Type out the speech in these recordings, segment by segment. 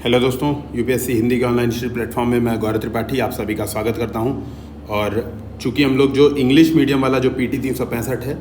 Hello दोस्तों, UPSC Hindi के online institute platform में मैं गौरव त्रिपाठी आप सभी का स्वागत करता हूं। और चूंकि हम लोग जो इंग्लिश मीडियम वाला जो पीटी 365 है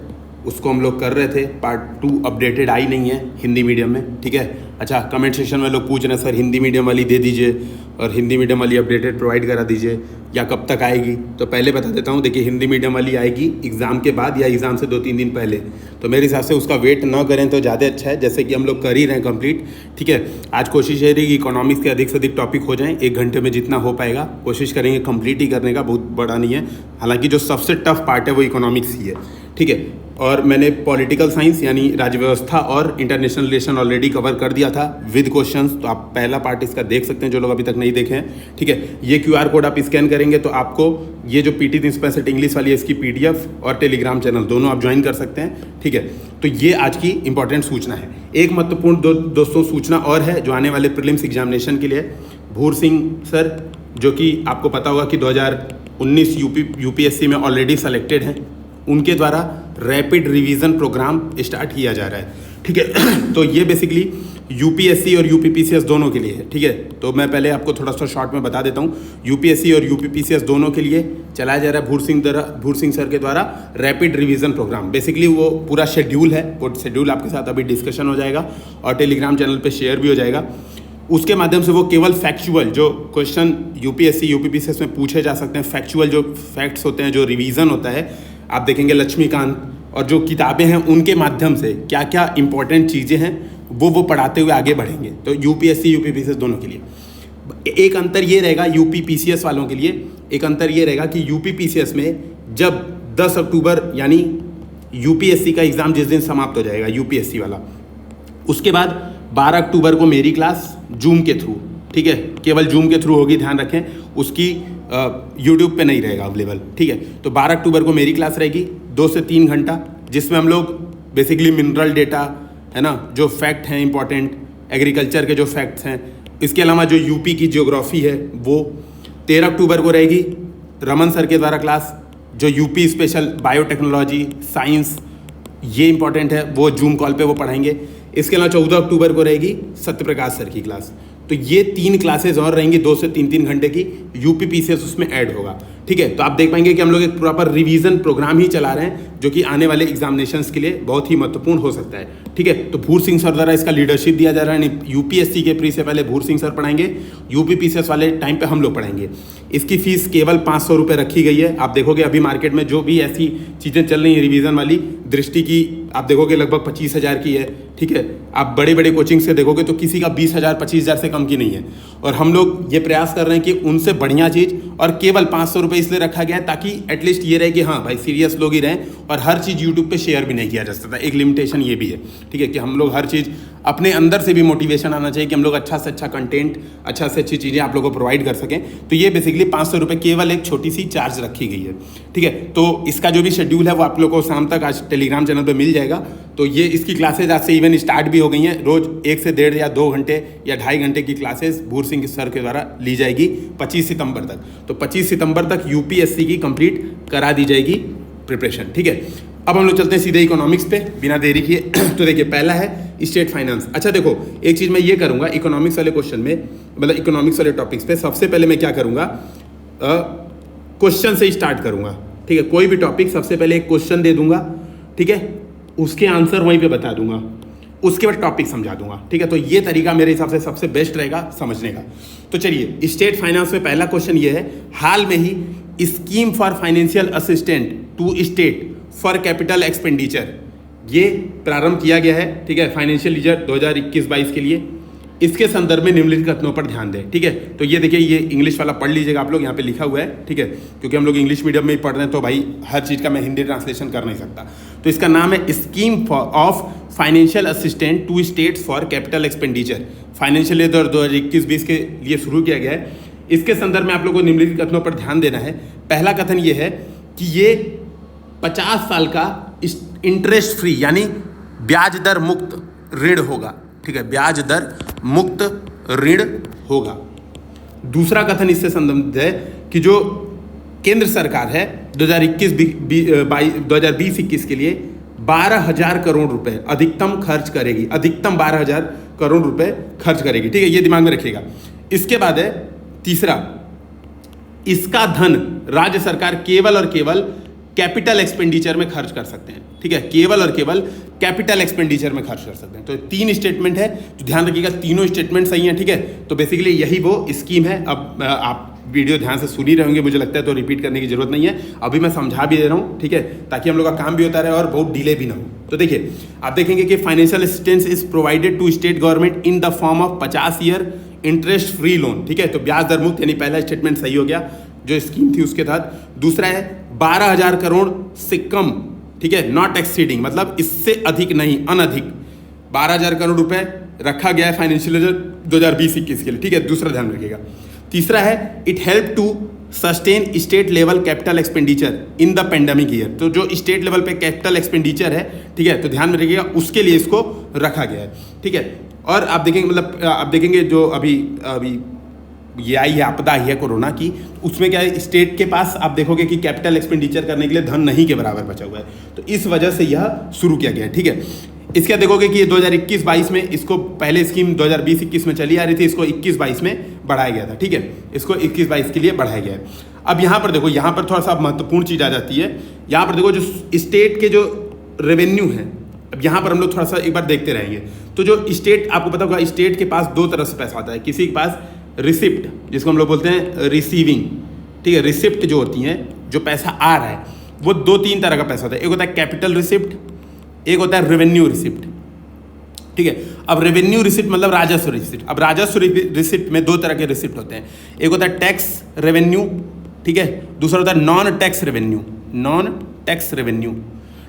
उसको हम लोग कर रहे थे, पार्ट 2 अपडेटेड आई नहीं है हिंदी मीडियम में, ठीक है। अच्छा, कमेंट सेक्शन में लोग पूछ रहे हैं सर हिंदी मीडियम वाली दे दीजिए और हिंदी मीडियम वाली अपडेटेड प्रोवाइड करा दीजिए या कब तक आएगी। तो पहले बता देता हूँ, देखिए हिंदी मीडियम वाली आएगी एग्ज़ाम के बाद या एग्ज़ाम से 2-3 दिन पहले। तो मेरे हिसाब से उसका वेट ना करें तो ज़्यादा अच्छा है, जैसे कि हम लोग कर ही रहे हैं कंप्लीट, ठीक है। आज कोशिश ये रही कि इकोनॉमिक्स के अधिक से अधिक टॉपिक हो जाएं, 1 घंटे में जितना हो पाएगा कोशिश करेंगे कंप्लीट ही करने का, बहुत बड़ा नहीं है। हालांकि जो सबसे टफ पार्ट है वो इकोनॉमिक्स ही है, ठीक है। और मैंने पॉलिटिकल साइंस यानी राज्य व्यवस्था और इंटरनेशनल रिलेशन ऑलरेडी कवर कर दिया था विद क्वेश्चंस, तो आप पहला पार्ट इसका देख सकते हैं जो लोग अभी तक नहीं देखे हैं, ठीक है। ये QR कोड आप स्कैन करेंगे तो आपको ये जो PT 365 इंग्लिश वाली है इसकी PDF और टेलीग्राम चैनल दोनों आप ज्वाइन कर सकते हैं, ठीक है। तो ये आज की इंपॉर्टेंट सूचना है। एक महत्वपूर्ण दोस्तों सूचना और है जो आने वाले प्रीलिम्स एग्जामिनेशन के लिए। भूर सिंह सर, जो कि आपको पता होगा कि 2019 यूपीएससी में ऑलरेडी सेलेक्टेड हैं, उनके द्वारा रैपिड रिवीजन प्रोग्राम स्टार्ट किया जा रहा है, ठीक है। तो ये बेसिकली यूपीएससी और यूपीपीसीएस दोनों के लिए है, ठीक है। तो मैं पहले आपको थोड़ा सा शॉर्ट में बता देता हूँ। यूपीएससी और यूपीपीसीएस दोनों के लिए चलाया जा रहा है भूर सिंह सर के द्वारा रैपिड रिवीजन प्रोग्राम। बेसिकली वो पूरा शेड्यूल है, वो शेड्यूल आपके साथ अभी डिस्कशन हो जाएगा और टेलीग्राम चैनल पर शेयर भी हो जाएगा। उसके माध्यम से वो केवल फैक्चुअल जो क्वेश्चन यूपीएससी यूपीपीसीएस में पूछे जा सकते हैं, फैक्चुअल जो फैक्ट्स होते हैं, जो रिवीजन होता है, आप देखेंगे लक्ष्मीकांत और जो किताबें हैं उनके माध्यम से क्या क्या इंपॉर्टेंट चीज़ें हैं वो पढ़ाते हुए आगे बढ़ेंगे। तो यूपीएससी यूपीपीसीएस दोनों के लिए एक अंतर ये रहेगा, यूपीपीसीएस वालों के लिए एक अंतर ये रहेगा कि यूपीपीसीएस में जब 10 अक्टूबर यानी यूपीएससी का एग्ज़ाम जिस दिन समाप्त हो जाएगा यूपीएससी वाला, उसके बाद 12 अक्टूबर को मेरी क्लास जूम के थ्रू, ठीक है, केवल जूम के थ्रू होगी, ध्यान रखें, उसकी यूट्यूब पे नहीं रहेगा अवेलेबल, ठीक है। तो 12 अक्टूबर को मेरी क्लास रहेगी 2 से 3 घंटा, जिसमें हम लोग बेसिकली मिनरल डेटा है ना, जो फैक्ट हैं इंपॉर्टेंट, एग्रीकल्चर के जो फैक्ट्स हैं, इसके अलावा जो यूपी की ज्योग्राफी है वो। 13 अक्टूबर को रहेगी रमन सर के द्वारा क्लास, जो यूपी स्पेशल बायोटेक्नोलॉजी साइंस ये इंपॉर्टेंट है, वो जूम कॉल पे वो पढ़ाएंगे। इसके अलावा 14 अक्टूबर को रहेगी सत्यप्रकाश सर की क्लास। तो ये 3 क्लासेज और रहेंगी 2 से 3 घंटे की, यूपीपीसीएस उसमें ऐड होगा, ठीक है। तो आप देख पाएंगे कि हम लोग एक प्रॉपर रिवीजन प्रोग्राम ही चला रहे हैं जो कि आने वाले एग्जामिनेशंस के लिए बहुत ही महत्वपूर्ण हो सकता है, ठीक है। तो भूर सिंह सर द्वारा इसका लीडरशिप दिया जा रहा है। यूपीएससी के प्री से पहले भूर सिंह सर पढ़ाएंगे, यूपीपीसीएस वाले टाइम पे हम लोग पढ़ाएंगे। इसकी फीस केवल 500 रुपये रखी गई है। आप देखोगे अभी मार्केट में जो भी ऐसी चीज़ें चल रही हैं रिवीजन वाली, दृष्टि की आप देखोगे लगभग 25,000 की है, ठीक है। आप बड़े बड़े कोचिंग से देखोगे तो किसी का 20,000 25,000 से कम की नहीं है। और हम लोग ये प्रयास कर रहे हैं कि उनसे बढ़िया चीज़, और केवल 500 रुपये इसलिए रखा गया है ताकि एटलीस्ट ये रहे कि हाँ भाई सीरियस लोग ही रहें, और हर चीज़ यूट्यूब पे शेयर भी नहीं किया जा सकता। एक लिमिटेशन ये भी है, ठीक है, कि हम लोग हर चीज़ अपने अंदर से भी मोटिवेशन आना चाहिए कि हम लोग अच्छा से अच्छा कंटेंट, अच्छा से अच्छी चीज़ें आप लोगों को प्रोवाइड कर सकें। तो ये बेसिकली 500 रुपये केवल एक छोटी सी चार्ज रखी गई है, ठीक है। तो इसका जो भी शेड्यूल है वो आप लोगों को शाम तक आज टेलीग्राम चैनल पर मिल जाएगा। तो ये इसकी क्लासेज आज से इवन स्टार्ट भी हो गई हैं। रोज़ 1 से 1.5 या 2 घंटे या 2.5 घंटे की क्लासेस भूर सिंह सर के द्वारा ली जाएगी 25 सितंबर तक। तो 25 सितंबर तक यूपीएससी की कंप्लीट करा दी जाएगी प्रिपरेशन, ठीक है। अब हम लोग चलते हैं सीधे इकोनॉमिक्स पे बिना देरी किए। तो देखिए पहला है स्टेट फाइनेंस। अच्छा देखो, एक चीज़ मैं ये करूँगा इकोनॉमिक्स वाले क्वेश्चन में, मतलब इकोनॉमिक्स वाले टॉपिक्स पे सबसे पहले मैं क्या करूँगा, क्वेश्चन से ही स्टार्ट करूँगा, ठीक है। कोई भी टॉपिक सबसे पहले एक क्वेश्चन दे दूंगा, ठीक है, उसके आंसर वहीं पे बता दूंगा, उसके बाद टॉपिक समझा दूंगा, ठीक है। तो ये तरीका मेरे हिसाब से सबसे बेस्ट रहेगा समझने का। तो चलिए स्टेट फाइनेंस में पहला क्वेश्चन ये है, हाल में ही scheme for financial assistant to state for capital expenditure ये प्रारंभ किया गया है, ठीक है, फाइनेंशियल ईयर 2021-22 के लिए। इसके संदर्भ में निम्नलिखित कथनों पर ध्यान दें, ठीक है। तो ये देखिए, ये इंग्लिश वाला पढ़ लीजिएगा आप लोग, यहाँ पे लिखा हुआ है, ठीक है, क्योंकि हम लोग इंग्लिश मीडियम में ही पढ़ रहे हैं तो भाई हर चीज़ का मैं हिंदी ट्रांसलेशन कर नहीं सकता। तो इसका नाम है scheme of financial assistant to states for capital expenditure. Financial year 2021-22 के लिए शुरू किया गया है। इसके संदर्भ में आप लोगों को निम्नलिखित कथनों पर ध्यान देना है। पहला कथन ये है कि ये 50 साल का इंटरेस्ट फ्री यानी ब्याज दर मुक्त ऋण होगा, ठीक है, ब्याज दर मुक्त ऋण होगा। दूसरा कथन इससे संबंधित है कि जो केंद्र सरकार है 2021-22 2020-21 के लिए 12,000 करोड़ रुपए अधिकतम खर्च करेगी, अधिकतम 12,000 करोड़ रुपए खर्च करेगी। ठीक है, ये दिमाग में रखिएगा। इसके बाद है तीसरा, इसका धन राज्य सरकार केवल और केवल कैपिटल एक्सपेंडिचर में खर्च कर सकते हैं। ठीक है, केवल और केवल कैपिटल एक्सपेंडिचर में खर्च कर सकते हैं। तो 3 स्टेटमेंट है, तो ध्यान रखिएगा तीनों स्टेटमेंट सही हैं। ठीक है, तो बेसिकली यही वो स्कीम है। अब आप वीडियो ध्यान से सुन ही रहे होंगे मुझे लगता है, तो रिपीट करने की जरूरत नहीं है, अभी मैं समझा भी दे रहा हूँ। ठीक है, ताकि हम लोग का काम भी होता रहे और बहुत डिले भी ना हो। तो देखिए, आप देखेंगे कि financial assistance is provided to state government in the form of 50 year interest free loan. ठीक है, तो ब्याज दर मुक्त, यानी पहला स्टेटमेंट सही हो गया जो स्कीम थी उसके तहत। दूसरा है 12,000 करोड़ से कम, ठीक है, नॉट एक्सीडिंग, मतलब इससे अधिक नहीं, अनधिक 12,000 करोड़ रुपए रखा गया है फाइनेंशियल ईयर 2020-21 के लिए। ठीक है, दूसरा ध्यान रखिएगा। तीसरा है it help to sustain state level capital expenditure in the pandemic year. तो जो स्टेट लेवल पे कैपिटल एक्सपेंडिचर है, ठीक है, तो ध्यान में रखिएगा उसके लिए इसको रखा गया है। ठीक है, और आप देखेंगे, मतलब आप देखेंगे जो अभी ये आई है आपदा आई है कोरोना की, उसमें क्या है, स्टेट के पास आप देखोगे कि कैपिटल एक्सपेंडिचर करने के लिए धन नहीं के बराबर बचा हुआ है, तो इस वजह से यह शुरू किया गया है। ठीक है, इसके देखोगे कि ये 2021-22 में, इसको पहले स्कीम 2020-21 में चली आ रही थी, इसको 21-22 में बढ़ाया गया था। ठीक है, इसको 21-22 के लिए बढ़ाया गया है। अब यहाँ पर देखो, यहाँ पर थोड़ा सा महत्वपूर्ण चीज़ आ जाती है। यहाँ पर देखो जो स्टेट के जो रेवेन्यू है, अब यहाँ पर हम लोग थोड़ा सा एक बार देखते रहेंगे। तो जो स्टेट, आपको पता होगा स्टेट के पास 2 तरह से पैसा आता है। किसी के पास रिसिप्ट, जिसको हम लोग बोलते हैं रिसीविंग, ठीक है, रिसिप्ट जो होती हैं, जो पैसा आ रहा है, वो 2-3 तरह का पैसा होता है। एक होता है कैपिटल रिसिप्ट, एक होता है रेवेन्यू रिसिप्ट। ठीक है, अब रेवेन्यू रिसिप्ट मतलब राजस्व रिसिप्ट। अब राजस्व रिसिप्ट में 2 तरह के रिसिप्ट होते हैं, एक होता है टैक्स रेवेन्यू, ठीक है, दूसरा होता है non tax revenue, non tax revenue.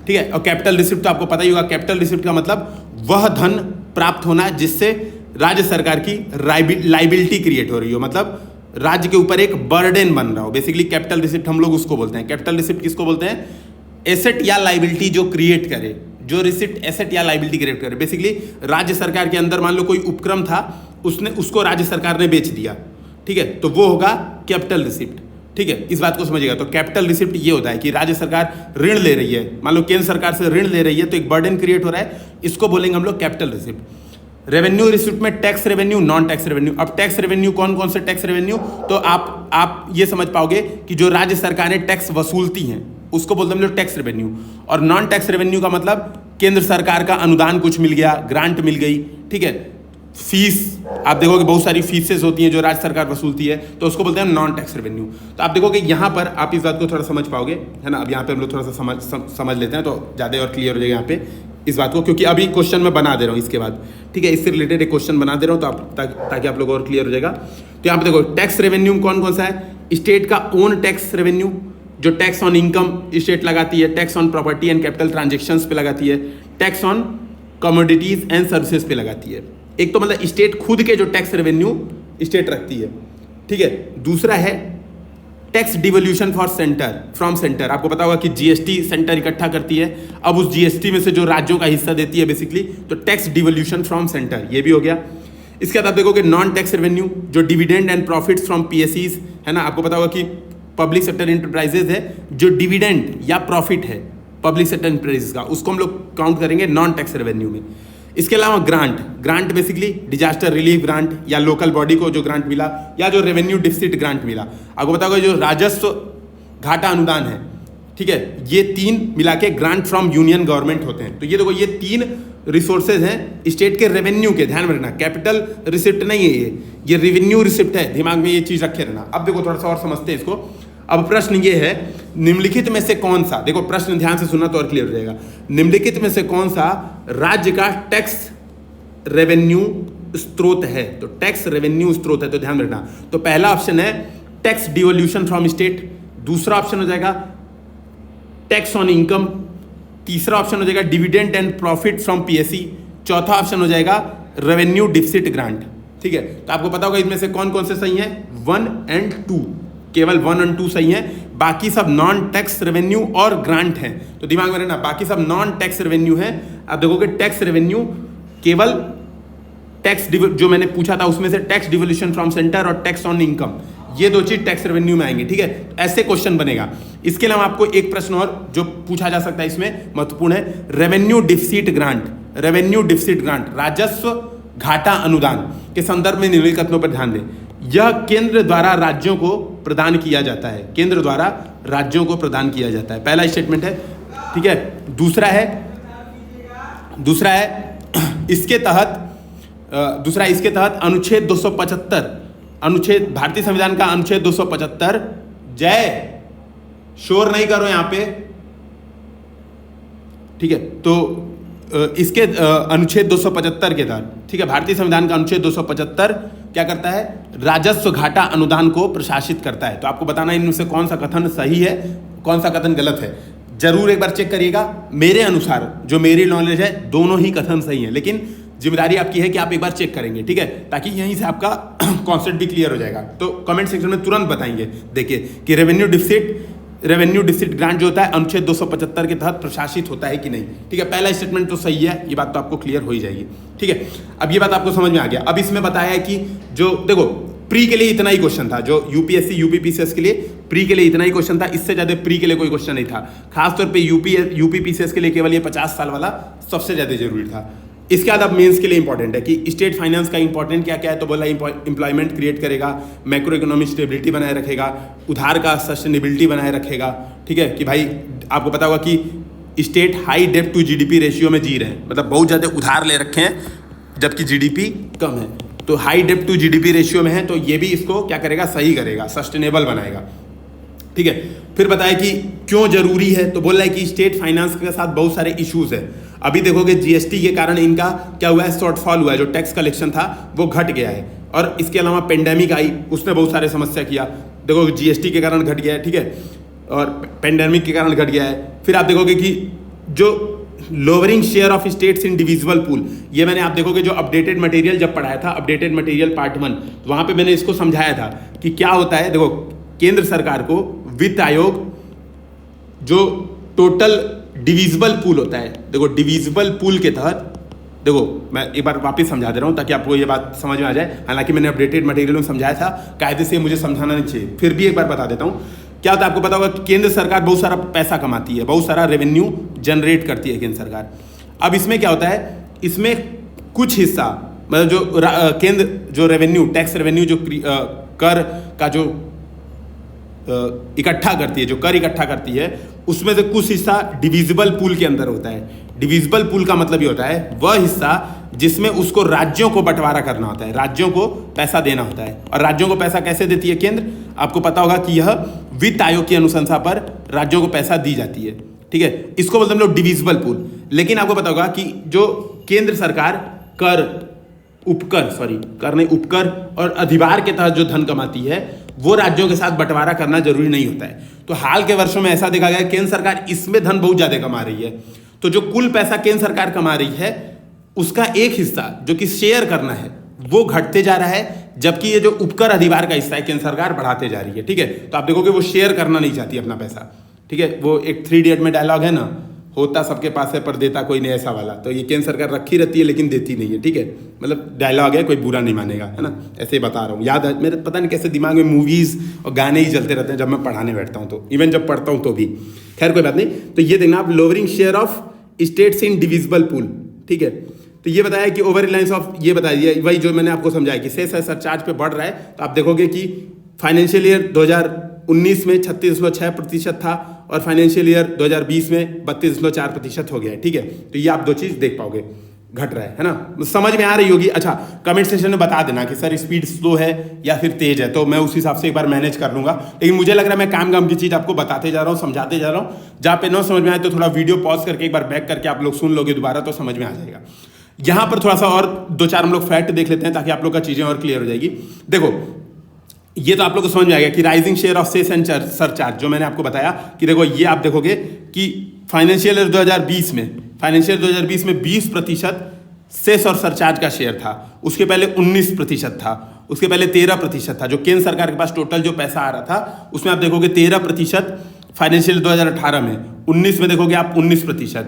ठीक है, और कैपिटल रिसिप्ट तो आपको पता ही होगा, कैपिटल रिसिप्ट का मतलब वह धन प्राप्त होना जिससे राज्य सरकार की लाइबिलिटी क्रिएट हो रही हो, मतलब राज्य के ऊपर एक बर्डन बन रहा हो। बेसिकली कैपिटल रिसिप्ट हम लोग उसको बोलते हैं। कैपिटल रिसिप्ट किसको बोलते हैं? एसेट या लाइबिलिटी जो क्रिएट करे, जो रिसिप्ट एसेट या लाइबिलिटी क्रिएट करे। बेसिकली राज्य सरकार के अंदर मान लो कोई उपक्रम था, उसने उसको राज्य सरकार ने बेच दिया, ठीक है, तो वो होगा कैपिटल रिसिप्ट। ठीक है, इस बात को समझिएगा। तो कैपिटल रिसिप्ट ये होता है कि राज्य सरकार ऋण ले रही है, मान लो केंद्र सरकार से ऋण ले रही है, तो एक बर्डन क्रिएट हो रहा है, इसको बोलेंगे हम लोग कैपिटल रिसिप्ट। रेवेन्यू रिसिप्ट में tax revenue, non tax revenue. अब टैक्स रेवेन्यू कौन कौन से टैक्स रेवेन्यू, तो आप ये समझ पाओगे कि जो राज्य सरकारें टैक्स वसूलती हैं उसको बोलते हैं हम लोग टैक्स रेवेन्यू। और नॉन टैक्स रेवेन्यू का मतलब केंद्र सरकार का अनुदान कुछ मिल गया, ग्रांट मिल गई, ठीक है, फीस, आप देखोगे बहुत सारी फीसेस होती हैं जो राज्य सरकार वसूलती है, तो उसको बोलते हैं नॉन टैक्स रेवेन्यू। तो आप देखोगे यहाँ पर आप इस बात को थोड़ा समझ पाओगे, है ना। अब यहाँ पे हम लोग थोड़ा सा समझ लेते हैं तो ज़्यादा और क्लियर हो जाएगा यहाँ पे इस बात को, क्योंकि अभी क्वेश्चन मैं बना दे रहा हूँ इसके बाद, ठीक है, इससे रिलेटेड एक क्वेश्चन बना दे रहा हूँ तो आप ताकि आप लोग और क्लियर हो जाएगा। तो यहाँ पे देखो टैक्स रेवेन्यू कौन कौन सा है, स्टेट का ओन टैक्स रेवेन्यू जो टैक्स ऑन इनकम स्टेट लगाती है, tax on property and capital transactions पे लगाती है, tax on commodities and services पे लगाती है। एक तो मतलब स्टेट खुद के जो टैक्स रेवेन्यू स्टेट रखती है, ठीक है। दूसरा है tax devolution for centre, from centre. आपको पता होगा कि जीएसटी सेंटर इकट्ठा करती है, अब उस जीएसटी में से जो राज्यों का हिस्सा देती है बेसिकली, तो टैक्स डिवोल्यूशन फ्रॉम सेंटर, ये भी हो गया। इसके बाद आप देखोगे नॉन टैक्स रेवेन्यू जो डिविडेंड एंड प्रॉफिट्स फ्रॉम पीएसईज, है ना। आपको पता होगा कि पब्लिक सेक्टर इंटरप्राइजेज है, जो डिविडेंड या प्रॉफिट है पब्लिक सेक्टर इंटरप्राइजेज का, उसको हम लोग काउंट करेंगे नॉन टैक्स रेवेन्यू में। इसके अलावा grant basically disaster relief grant या लोकल बॉडी को जो ग्रांट मिला या जो रेवेन्यू डिफिसिट ग्रांट मिला। आपको पता होगा जो राजस्व घाटा अनुदान है, ठीक है, ये 3 मिला के ग्रांट फ्रॉम यूनियन गवर्नमेंट होते हैं। तो ये देखो ये 3 रिसोर्सेज हैं स्टेट के रेवेन्यू के, ध्यान में रखना। कैपिटल रिसिप्ट नहीं है ये रेवेन्यू रिसिप्ट है, दिमाग में ये चीज रखे रहना। अब देखो थोड़ा सा और समझते हैं इसको। अब प्रश्न ये है, निम्नलिखित में से कौन सा, देखो प्रश्न ध्यान से सुनना तो और क्लियर हो जाएगा। निम्नलिखित में से कौन सा राज्य का टैक्स रेवेन्यू स्रोत है, तो टैक्स रेवेन्यू स्रोत है, तो ध्यान रखना। तो पहला ऑप्शन है टैक्स डिवोल्यूशन फ्रॉम स्टेट, दूसरा ऑप्शन हो जाएगा टैक्स ऑन इनकम, तीसरा ऑप्शन हो जाएगा dividend and profit from PSE, चौथा ऑप्शन हो जाएगा रेवेन्यू डिफिसिट ग्रांट, ठीक है। तो आपको पता होगा इसमें से कौन कौन से सही है, 1 and 2, केवल 1 और 2 सही है, बाकी सब नॉन टैक्स रेवेन्यू और ग्रांट हैं। तो दिमाग में रहना बाकी सब नॉन टैक्स रेवेन्यू है। आप देखोगे टैक्स रेवेन्यू केवल टैक्स जो मैंने पूछा था उसमें से टैक्स डिवोल्यूशन फ्रॉम सेंटर और टैक्स ऑन इनकम, ये दो चीज टैक्स रेवेन्यू में आएंगे, ठीक है। ऐसे क्वेश्चन बनेगा। इसके अलावा आपको एक प्रश्न और जो पूछा जा सकता है इसमें महत्वपूर्ण है, revenue deficit grant. Revenue deficit grant, राजस्व घाटा अनुदान के संदर्भ में निम्नलिखित कथनों पर ध्यान दें। यह केंद्र द्वारा राज्यों को प्रदान किया जाता है, केंद्र द्वारा राज्यों को प्रदान किया जाता है, पहला स्टेटमेंट है, ठीक है। दूसरा है इसके तहत अनुच्छेद 275, अनुच्छेद भारतीय संविधान का अनुच्छेद 275, जय शोर नहीं करो यहां पे, ठीक है। तो इसके अनुच्छेद 275 के तहत, ठीक है, भारतीय संविधान का अनुच्छेद 275 क्या करता है, राजस्व घाटा अनुदान को प्रशासित करता है। तो आपको बताना इनमें से कौन सा कथन सही है, कौन सा कथन गलत है, जरूर एक बार चेक करिएगा। मेरे अनुसार जो मेरी नॉलेज है दोनों ही कथन सही है, लेकिन जिम्मेदारी आपकी है कि आप एक बार चेक करेंगे, ठीक है, ताकि यहीं से आपका कॉन्सेप्ट भी क्लियर हो जाएगा। तो कमेंट सेक्शन में तुरंत बताएंगे, देखिए कि रेवेन्यू डिफिसिट ग्रांट जो होता है अनुच्छेद 275 के तहत प्रशासित होता है कि नहीं, ठीक है। पहला स्टेटमेंट तो सही है, ये बात तो आपको क्लियर हो ही जाएगी, ठीक है। अब ये बात आपको समझ में आ गया। अब इसमें बताया है कि जो देखो प्री के लिए इतना ही क्वेश्चन था, जो यूपीएससी यूपीपीसीएस के लिए प्री के लिए इतना ही क्वेश्चन था, इससे ज्यादा प्री के लिए कोई क्वेश्चन नहीं था। खासतौर पे यूपीपीसीएस के लिए केवल ये 50 साल वाला सबसे ज्यादा जरूरी था। इसके बाद अब मेंस के लिए इंपॉर्टेंट है कि स्टेट फाइनेंस का इंपॉर्टेंट क्या क्या है, तो बोला एम्प्लॉयमेंट क्रिएट करेगा, मैक्रो इकोनॉमिक स्टेबिलिटी बनाए रखेगा, उधार का सस्टेनेबिलिटी बनाए रखेगा, ठीक है, कि भाई आपको पता होगा कि स्टेट हाई डेब्ट टू जीडीपी रेशियो में जी रहे हैं, मतलब बहुत ज़्यादा उधार ले रखे हैं जबकि जीडीपी कम है, तो हाई डेब्ट टू जीडीपी रेशियो में है, तो ये भी इसको क्या करेगा, सही करेगा, सस्टेनेबल बनाएगा, ठीक है। फिर बताया कि क्यों जरूरी है, तो बोल रहा है कि स्टेट फाइनेंस के साथ बहुत सारे इश्यूज है। अभी देखोगे जीएसटी के कारण इनका क्या हुआ है, शॉर्टफॉल हुआ है, जो टैक्स कलेक्शन था वो घट गया है, और इसके अलावा पेंडेमिक आई, उसने बहुत सारे समस्या किया, देखो जीएसटी के कारण घट गया है, ठीक है, और पेंडेमिक के कारण घट गया है। फिर आप देखोगे कि जो lowering share of states in divisible pool, ये मैंने आप देखोगे जो अपडेटेड मटेरियल जब पढ़ाया था, अपडेटेड मटेरियल पार्ट 1, वहां पे मैंने इसको समझाया था कि क्या होता है। देखो केंद्र सरकार को वित्त आयोग जो टोटल डिविजिबल पूल होता है, देखो डिविजिबल पूल के तहत, देखो मैं एक बार वापस समझा दे रहा हूं ताकि आपको ये बात समझ में आ जाए, हालांकि मैंने अपडेटेड मटेरियल में समझाया था, कायदे से मुझे समझाना नहीं चाहिए, फिर भी एक बार बता देता हूं। क्या होता है, आपको पता होगा कि केंद्र सरकार बहुत सारा पैसा कमाती है, बहुत सारा रेवेन्यू जनरेट करती है केंद्र सरकार। अब इसमें क्या होता है, इसमें कुछ हिस्सा मतलब जो केंद्र जो रेवेन्यू टैक्स रेवेन्यू जो कर का जो इकट्ठा करती है, जो कर इकट्ठा करती है, उसमें से कुछ हिस्सा डिविजिबल पूल के अंदर होता है। डिविजिबल पूल का मतलब ये होता है वह हिस्सा जिसमें उसको राज्यों को बंटवारा करना होता है, राज्यों को पैसा देना होता है। और राज्यों को पैसा कैसे देती है केंद्र, आपको पता होगा कि यह वित्त आयोग की अनुशंसा पर राज्यों को पैसा दी जाती है, ठीक है, इसको बोलते हैं हम लोग डिविजिबल पूल। लेकिन आपको पता होगा कि जो केंद्र सरकार उपकर और अधिभार के तहत जो धन कमाती है वो राज्यों के साथ बंटवारा करना जरूरी नहीं होता है। तो हाल के वर्षों में ऐसा देखा गया केंद्र सरकार इसमें धन बहुत ज्यादा कमा रही है, तो जो कुल पैसा केंद्र सरकार कमा रही है उसका एक हिस्सा जो कि शेयर करना है वो घटते जा रहा है, जबकि ये जो उपकर अधिभार का हिस्सा है केंद्र सरकार बढ़ाते जा रही है, ठीक है। तो आप देखोगे वो शेयर करना नहीं चाहती अपना पैसा, ठीक है। वो एक 3 इडियट में डायलॉग है ना, होता सबके पास है पर देता कोई नहीं, ऐसा वाला। तो ये केंद्र सरकार रखी रहती है लेकिन देती नहीं है, ठीक है, मतलब डायलॉग है, कोई बुरा नहीं मानेगा, है ना, ऐसे ही बता रहा हूँ। याद है मेरे, पता नहीं कैसे दिमाग में मूवीज और गाने ही चलते रहते हैं जब मैं पढ़ाने बैठता हूँ, तो इवन जब पढ़ता हूँ तो भी। खैर कोई बात नहीं। तो ये देखना आप, lowering share of states in divisible pool, ठीक है। तो ये बताया कि ओवर रिलायंस ऑफ, ये बता दिया वही जो मैंने आपको समझाया कि सेस सरचार्ज पे बढ़ रहा है। तो आप देखोगे कि फाइनेंशियल ईयर 2019 में 36.6% था और फाइनेंशियल ईयर 2020 में 32.4% हो गया है, ठीक है। तो ये आप दो चीज देख पाओगे, घट रहा है ना, समझ में आ रही होगी। अच्छा, कमेंट सेक्शन में बता देना कि सर स्पीड स्लो है या फिर तेज है, तो मैं उस हिसाब से एक बार मैनेज कर लूंगा। लेकिन मुझे लग रहा है मैं काम की चीज आपको बताते जा रहा हूँ, समझाते जा रहा हूँ। जहाँ पे ना समझ में आए तो थोड़ा वीडियो पॉज करके एक बार बैक करके आप लोग सुन लोगे दोबारा, तो समझ में आ जाएगा। यहाँ पर थोड़ा सा और 2-4 हम लोग फैक्ट देख लेते हैं ताकि आप लोग का चीजें और क्लियर हो जाएगी। देखो ये तो आप लोग को समझ में आएगा कि rising share of cess and surcharge, जो मैंने आपको बताया कि देखो ये आप देखोगे कि फाइनेंशियल ईयर 2020 में 20% सेस और सरचार्ज का शेयर था, उसके पहले 19% था, उसके पहले 13% था। जो केंद्र सरकार के पास टोटल जो पैसा आ रहा था उसमें आप देखोगे 13% फाइनेंशियल 2018 में, 19 में देखोगे आप 19%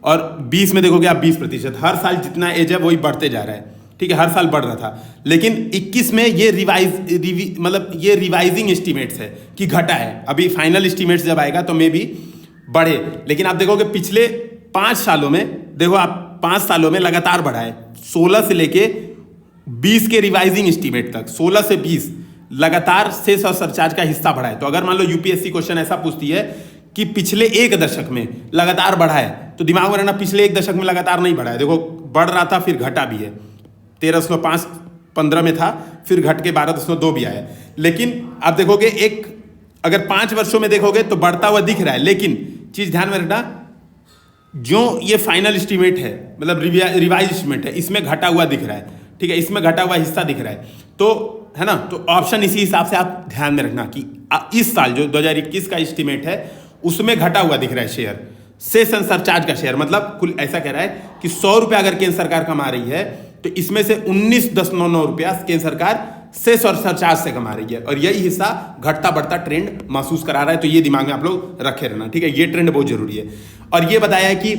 और 20 में देखोगे आप 20%। हर साल जितना एज है वही बढ़ते जा रहा है, ठीक है, हर साल बढ़ रहा था। लेकिन 21 में ये मतलब ये रिवाइजिंग एस्टिमेट्स है कि घटा है। अभी फाइनल एस्टिमेट्स जब आएगा तो मे भी बढ़े, लेकिन आप देखोगे पिछले 5 सालों में, देखो आप 5 सालों में लगातार बढ़ा है। 16 से लेके 20 के रिवाइजिंग एस्टिमेट तक, 16 से 20 लगातार सेस और सरचार्ज का हिस्सा बढ़ा है। तो अगर मान लो यूपीएससी क्वेश्चन ऐसा पूछती है कि पिछले 1 दशक में लगातार बढ़ा है, तो दिमाग में रहना पिछले 1 दशक में लगातार नहीं बढ़ा है। देखो बढ़ रहा था फिर घटा भी है, 13.5 15 में था, फिर घट के 12.2 भी आया। लेकिन आप देखोगे एक अगर 5 वर्षों में देखोगे तो बढ़ता हुआ दिख रहा है। लेकिन चीज ध्यान में रखना, जो ये फाइनल एस्टिमेट है मतलब रिवाइज एस्टिमेट है, इसमें घटा हुआ दिख रहा है, ठीक है, इसमें घटा हुआ हिस्सा दिख रहा है, तो है ना। तो ऑप्शन इसी हिसाब से आप ध्यान में रखना कि इस साल जो 2021 का एस्टिमेट है उसमें घटा हुआ दिख रहा है शेयर, सेस एंड सरचार्ज का शेयर। मतलब कुल ऐसा कह रहा है कि 100 रुपया अगर केंद्र सरकार कमा रही है तो इसमें से 19.99 रुपया केंद्र सरकार सेस और सरचार्ज से कमा रही है, और यही हिस्सा घटता बढ़ता ट्रेंड महसूस करा रहा है। तो ये दिमाग में आप लोग रखे रहना, ठीक है, ये ट्रेंड बहुत जरूरी है। और ये बताया है कि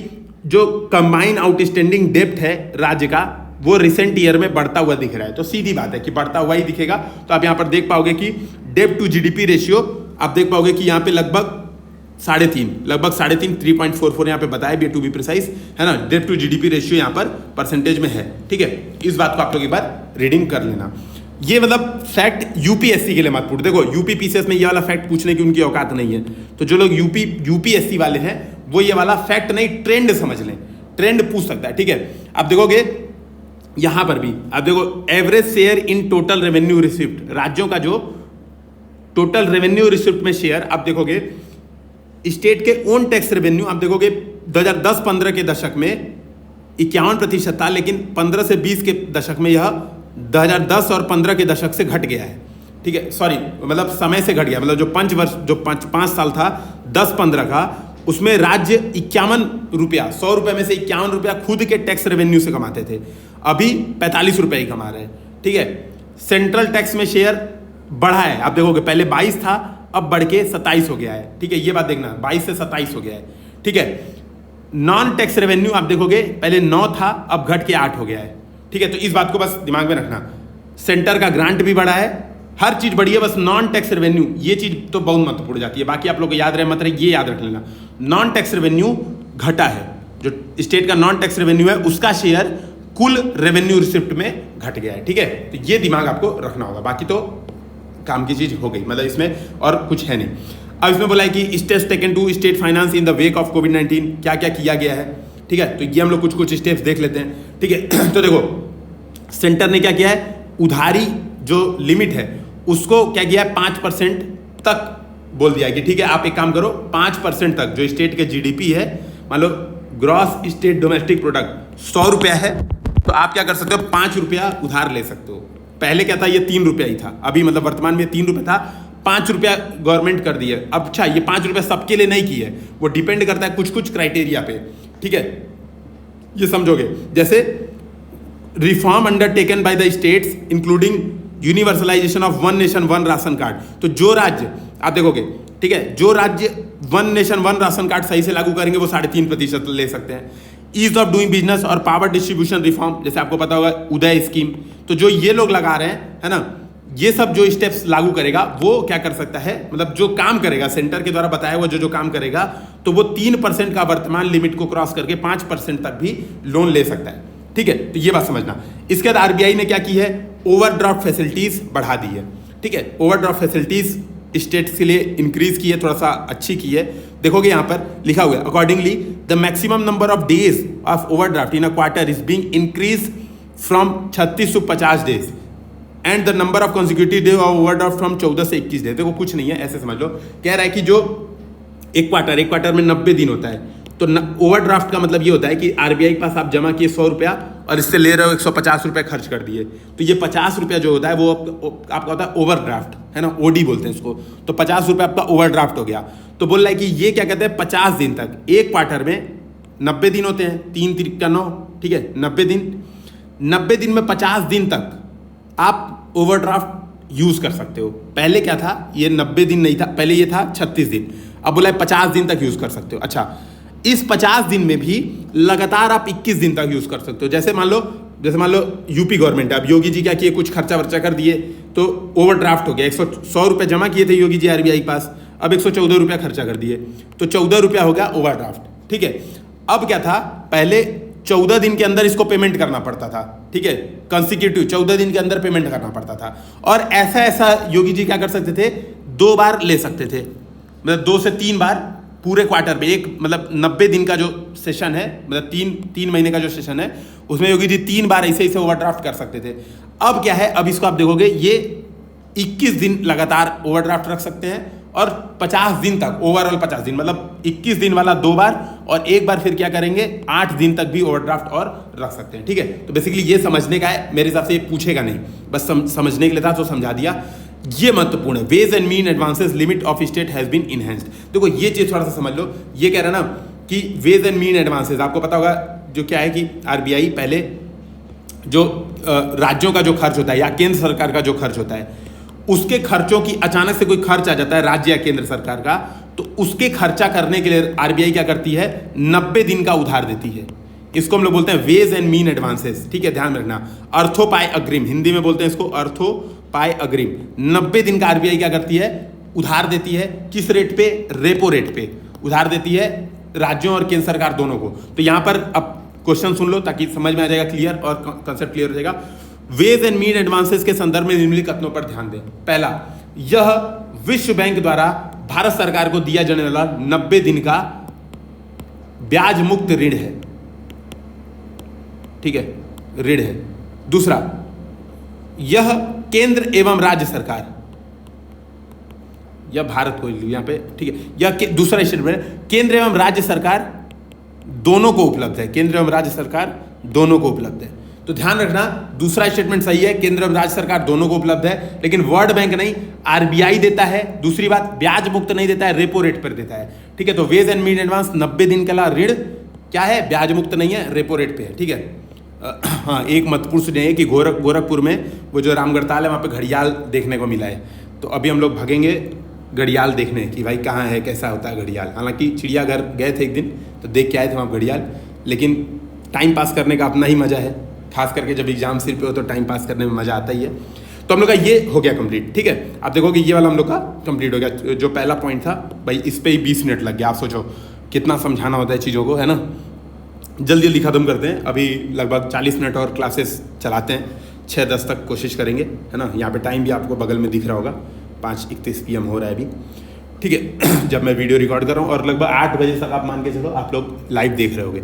जो कंबाइन आउटस्टैंडिंग डेब्ट है राज्य का, वो रिसेंट ईयर में बढ़ता हुआ दिख रहा है। तो सीधी बात है कि बढ़ता हुआ ही दिखेगा। तो आप यहां पर देख पाओगे कि डेब्ट टू जीडीपी रेशियो आप देख पाओगे कि यहां पे लगभग 3.5 3.44 यहाँ पे बताया भी, टू बी प्रिसाइज, है ना। डेब्ट टू जीडीपी रेशियो यहाँ पर परसेंटेज में है, ठीक है। इस बात को आप लोग एक बार रीडिंग कर लेना। ये मतलब फैक्ट यूपीएससी के लिए मत पूछ, देखो यूपी पीसीएस में ये वाला फैक्ट पूछने की उनकी औकात नहीं है। तो जो लोग यूपीएससी वाले हैं वो ये वाला फैक्ट नहीं, ट्रेंड समझ लें, ट्रेंड पूछ सकता है, ठीक है। आप देखोगे यहां पर भी, आप देखो average share in total revenue receipt, राज्यों का जो टोटल रेवेन्यू रिसिप्ट में शेयर आप देखोगे, स्टेट के ओन टैक्स रेवेन्यू आप देखोगे 2010-15 के दशक में 51% था, लेकिन 15 से 20 के दशक में यह 2010 और 15 के दशक से घट गया है, ठीक है। सॉरी, मतलब समय से घट गया, मतलब जो 5 साल था 10-15 का, उसमें राज्य 51 रुपया, 100 रुपये में से 51 रुपया खुद के टैक्स रेवेन्यू से कमाते थे, अभी 45 रुपये ही कमा रहे हैं, ठीक है। सेंट्रल टैक्स में शेयर बढ़ा है, आप देखोगे पहले 22 था, अब बढ़ के 27 हो गया है, ठीक है। ये बात देखना, 22 से 27 हो गया है, ठीक है। नॉन टैक्स रेवेन्यू आप देखोगे पहले 9 था, अब घट के 8 हो गया है, ठीक है। तो इस बात को बस दिमाग में रखना, सेंटर का ग्रांट भी बढ़ा है, हर चीज बढ़ी है, बस नॉन टैक्स रेवेन्यू ये चीज तो बहुत महत्वपूर्ण जाती है। बाकी आप लोग को याद रहे मत रहे, ये याद रख लेना, नॉन टैक्स रेवेन्यू घटा है, जो स्टेट का नॉन टैक्स रेवेन्यू है उसका शेयर कुल रेवेन्यू रिसिप्ट में घट गया है, ठीक है। तो ये दिमाग आपको रखना होगा, बाकी तो काम की चीज हो गई, मतलब इसमें और कुछ है नहीं। अब इसमें बोला है कि steps taken to state finance in the wake of कोविड-19, क्या क्या किया गया है, ठीक है। तो ये हम लोग कुछ स्टेप्स देख लेते हैं, ठीक है। तो देखो सेंटर ने क्या किया है, उधारी जो लिमिट है उसको क्या किया है 5% तक बोल दिया है कि ठीक है आप एक काम करो 5% तक, जो स्टेट के जीडीपी है, मान लो ग्रॉस स्टेट डोमेस्टिक प्रोडक्ट 100 रुपया है, तो आप क्या कर सकते हो 5 रुपया उधार ले सकते हो। पहले क्या था, ये 3 रुपया ही था, अभी मतलब वर्तमान में 3 रुपया था, 5 रुपया गवर्नमेंट कर दी है। अब अच्छा ये 5 रुपया सबके लिए नहीं की है, वो डिपेंड करता है कुछ क्राइटेरिया पे, ठीक है, ये समझोगे। जैसे reform undertaken by the states including universalization of one nation one ration card. तो जो राज्य आप देखोगे, ठीक है, जो राज्य one nation one ration card सही से लागू करेंगे वो 3.5% ले सकते हैं। ईज ऑफ डूइंग बिजनेस और पावर डिस्ट्रीब्यूशन रिफॉर्म, जैसे आपको पता होगा उदय स्कीम, तो जो ये लोग लगा रहे हैं, है ना, ये सब जो स्टेप्स लागू करेगा वो क्या कर सकता है, मतलब जो काम करेगा सेंटर के द्वारा बताया हुआ जो काम करेगा, तो वो 3% का वर्तमान लिमिट को क्रॉस करके 5% तक भी लोन ले सकता है, ठीक है। तो ये बात समझना। इसके बाद आरबीआई ने क्या की है, ओवरड्राफ्ट फैसिलिटीज बढ़ा दी है, ठीक है। ओवरड्राफ्ट फैसिलिटीज स्टेट्स के लिए इंक्रीज की है, थोड़ा सा अच्छी की है। देखोगे यहाँ पर लिखा हुआ है, accordingly the maximum number of days of overdraft in a quarter is being increase from 36 to 50 days and the number of consecutive day of overdraft from 14 से 21 डेज। देखो कुछ नहीं है, ऐसे समझ लो, कह रहा है कि जो एक क्वार्टर में 90 दिन होता है, तो ओवरड्राफ्ट का मतलब ये होता है कि आरबीआई के पास आप जमा किए 100 रुपया और इससे ले रहे हो 150 रुपये खर्च कर दिए, तो ये 50 रुपया जो होता है वो आपका होता है ओवरड्राफ्ट, है ना, ओडी बोलते हैं इसको। तो 50 रुपये आपका ओवरड्राफ्ट हो गया। तो बोल रहा है कि ये क्या कहते हैं 50 दिन तक, एक क्वार्टर में 90 दिन होते हैं, 3 3 का 9, ठीक है, 90 दिन में 50 दिन तक आप ओवरड्राफ्ट यूज कर सकते हो। पहले क्या था, ये 90 दिन नहीं था, पहले ये था 36 दिन, अब बोला है 50 दिन तक यूज कर सकते हो। अच्छा, इस 50 दिन में भी लगातार आप 21 दिन तक यूज कर सकते हो। जैसे मान लो जैसे मान लो यूपी गवर्नमेंट है, अब योगी जी क्या किए, कुछ खर्चा वर्चा कर दिए तो ओवरड्राफ्ट हो गया, 100 रुपये जमा किए थे योगी जी आरबीआई के पास, अब 114 रुपया खर्चा कर दिए तो 14 रुपया हो गया ओवरड्राफ्ट। ठीक है, अब क्या था, पहले 14 दिन के अंदर इसको पेमेंट करना पड़ता था। ठीक है, कंसिक्यूटिव 14 दिन के अंदर पेमेंट करना पड़ता था। और ऐसा योगी जी क्या कर सकते थे, 2 बार ले सकते थे, मतलब 2 से 3 बार पूरे क्वार्टर में, एक मतलब 90 दिन का जो सेशन है, मतलब 3 महीने का जो सेशन है, उसमें योगी जी 3 बार ऐसे ओवरड्राफ्ट कर सकते थे। अब क्या है, अब इसको आप देखोगे ये 21 दिन लगातार ओवरड्राफ्ट रख सकते हैं और 50 दिन तक, ओवरऑल 50 दिन, मतलब 21 दिन वाला 2 बार और 1 बार फिर क्या करेंगे 8 दिन तक भी ओवरड्राफ्ट और रख सकते हैं। ठीक है, तो बेसिकली ये समझने का है, मेरे हिसाब से ये पूछेगा नहीं, बस समझने के लिए था तो समझा दिया। ये महत्वपूर्ण है, ways and means advances limit of state has been enhanced. देखो ये चीज थोड़ा सा समझ लो, ये कह रहा है ना कि वेज एंड मीन एडवांसेस, आपको पता होगा जो क्या है कि आरबीआई पहले जो राज्यों का जो खर्च होता है या केंद्र सरकार का जो खर्च होता है, उसके खर्चों की अचानक से कोई खर्च आ जाता है राज्य या केंद्र सरकार का, तो उसके खर्चा करने के लिए आरबीआई क्या करती है, 90 दिन का उधार देती है। इसको हम लोग बोलते हैं वेज एंड मीन एडवांसेस। ठीक है, ध्यान रखना, अर्थोपाय अग्रिम, हिंदी में बोलते हैं इसको अर्थोपाय अग्रिम। 90 दिन का आरबीआई क्या करती है, उधार देती है। किस रेट पे, रेपो रेट पे उधार देती है राज्यों और केंद्र सरकार दोनों को। तो यहां पर अब क्वेश्चन सुन लो ताकि समझ में आ जाएगा क्लियर और कंसेप्ट क्लियर हो जाएगा। वेज एंड मीन एडवांसेस के संदर्भ में निम्नलिखित कथनों पर ध्यान दें। पहला, यह विश्व बैंक द्वारा भारत सरकार को दिया जाने वाला 90 दिन का ब्याज मुक्त ऋण है। ठीक है, ऋण है। दूसरा, यह केंद्र एवं राज्य सरकार, यह भारत को यहां पे, ठीक है, यह दूसरा स्टेटमेंट, केंद्र एवं राज्य सरकार दोनों को उपलब्ध है, केंद्र एवं राज्य सरकार दोनों को उपलब्ध है। तो ध्यान रखना, दूसरा स्टेटमेंट सही है, केंद्र एवं राज्य सरकार दोनों को उपलब्ध है, लेकिन वर्ल्ड बैंक नहीं, आरबीआई देता है। दूसरी बात, ब्याज मुक्त नहीं देता है, रेपो रेट पर देता है। ठीक है, तो वेज एंड मीन एडवांस 90 दिन का ऋण क्या है, ब्याज मुक्त नहीं है, रेपो रेट पे है। ठीक है, हाँ, एक महत्वपूर्ण सुनिए है कि गोरखपुर में वो जो रामगढ़ताल है वहाँ पे घड़ियाल देखने को मिला है, तो अभी हम लोग भागेंगे घड़ियाल देखने कि भाई कहाँ है, कैसा होता है घड़ियाल। हालांकि चिड़ियाघर गए थे एक दिन तो देख के आए थे वहाँ घड़ियाल, लेकिन टाइम पास करने का अपना ही मज़ा है, खास करके जब एग्जाम सिर पे हो तो टाइम पास करने में मज़ा आता ही है। तो हम लोग का ये हो गया कंप्लीट। ठीक है, आप देखोगे ये वाला हम लोग का कंप्लीट हो गया। जो पहला पॉइंट था भाई, इस पर ही 20 मिनट लग गया। आप सोचो कितना समझाना होता है चीज़ों को, है ना। जल्दी जल्दी ख़त्म करते हैं, अभी लगभग 40 मिनट और क्लासेस चलाते हैं, 6-10 तक कोशिश करेंगे, है ना। यहाँ पे टाइम भी आपको बगल में दिख रहा होगा, 5:31 PM हो रहा है अभी। ठीक है, जब मैं वीडियो रिकॉर्ड कर रहा हूँ, और लगभग 8 बजे तक आप मान के चलो आप लोग लाइव देख रहे होगे।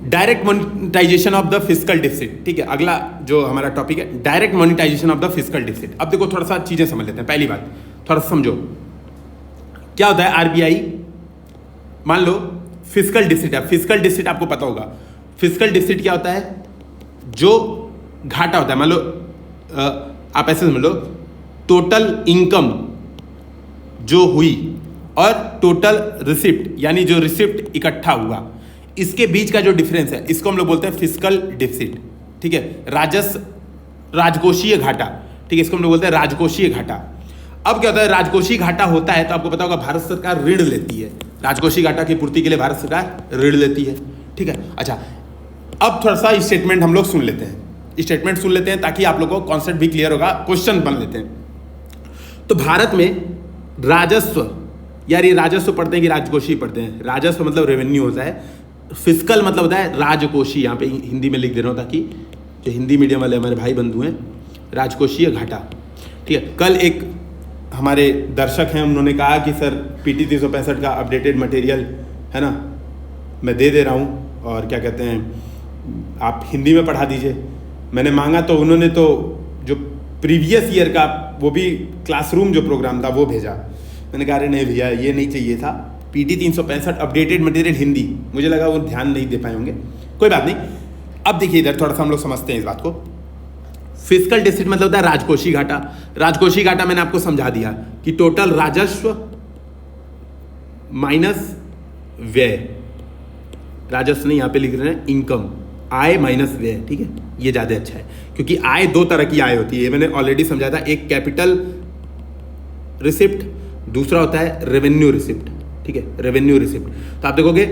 Direct monetisation of the fiscal deficit. ठीक है, अगला जो हमारा टॉपिक है direct monetisation of the fiscal deficit. अब देखो थोड़ा सा चीज़ें समझ लेते हैं। पहली बात थोड़ा सा समझो, क्या होता है आरबीआई, मान लो फिस्कल डिफिसिट है। फिस्कल डिफिसिट आपको पता होगा, फिस्कल डिफिसिट क्या होता है, जो घाटा होता है। मान लो आप ऐसे समझ लो, टोटल इनकम जो हुई और टोटल रिसिप्ट, यानी जो रिसिप्ट इकट्ठा हुआ, इसके बीच का जो डिफरेंस है, इसको हम लोग बोलते हैं फिस्कल डिफिसिट। ठीक है, राजकोषीय घाटा। ठीक है, इसको हम लोग बोलते हैं राजकोषीय घाटा। अब क्या होता है, राजकोषीय घाटा होता है तो आपको पता होगा भारत सरकार ऋण लेती है, राजकोषीय घाटा की पूर्ति के लिए भारत सरकार ऋण लेती है। ठीक है, अच्छा, अब थोड़ा सा स्टेटमेंट हम लोग सुन लेते हैं, स्टेटमेंट सुन लेते हैं ताकि आप लोगों को कॉन्सेप्ट भी क्लियर होगा, क्वेश्चन बन लेते हैं। तो भारत में राजस्व, यार ये राजस्व पढ़ते हैं कि राजकोषीय पढ़ते हैं, राजस्व मतलब रेवेन्यू होता है, फिस्कल मतलब होता है राजकोषीय। यहाँ पे हिंदी में लिख दे रहा हूँ ताकि जो हिंदी मीडियम वाले हमारे भाई बंधु हैं, राजकोषीय घाटा। ठीक है, कल एक हमारे दर्शक हैं, उन्होंने कहा कि सर PT 365 का अपडेटेड मटेरियल है ना, मैं दे रहा हूँ, और क्या कहते हैं आप हिंदी में पढ़ा दीजिए। मैंने मांगा तो उन्होंने तो जो प्रीवियस ईयर का वो भी क्लासरूम जो प्रोग्राम था वो भेजा। मैंने कहा अरे नहीं भैया, ये नहीं चाहिए था, PT 365 अपडेटेड मटेरियल हिंदी, मुझे लगा वो ध्यान नहीं दे पाए होंगे, कोई बात नहीं। अब देखिए इधर थोड़ा सा हम लोग समझते हैं इस बात को। फिस्कल डिफिसिट मतलब होता है राजकोषीय घाटा। राजकोषीय घाटा मैंने आपको समझा दिया कि टोटल राजस्व माइनस व्यय, राजस्व नहीं यहाँ पे लिख रहे हैं, इनकम, आय माइनस व्यय। ठीक है, ये ज़्यादा अच्छा है क्योंकि आय 2 तरह की आय होती है, ये मैंने ऑलरेडी समझाया था, एक कैपिटल रिसिप्ट, दूसरा होता है रेवेन्यू रिसिप्ट। ठीक है, रेवेन्यू रिसिप्ट। तो आप देखोगे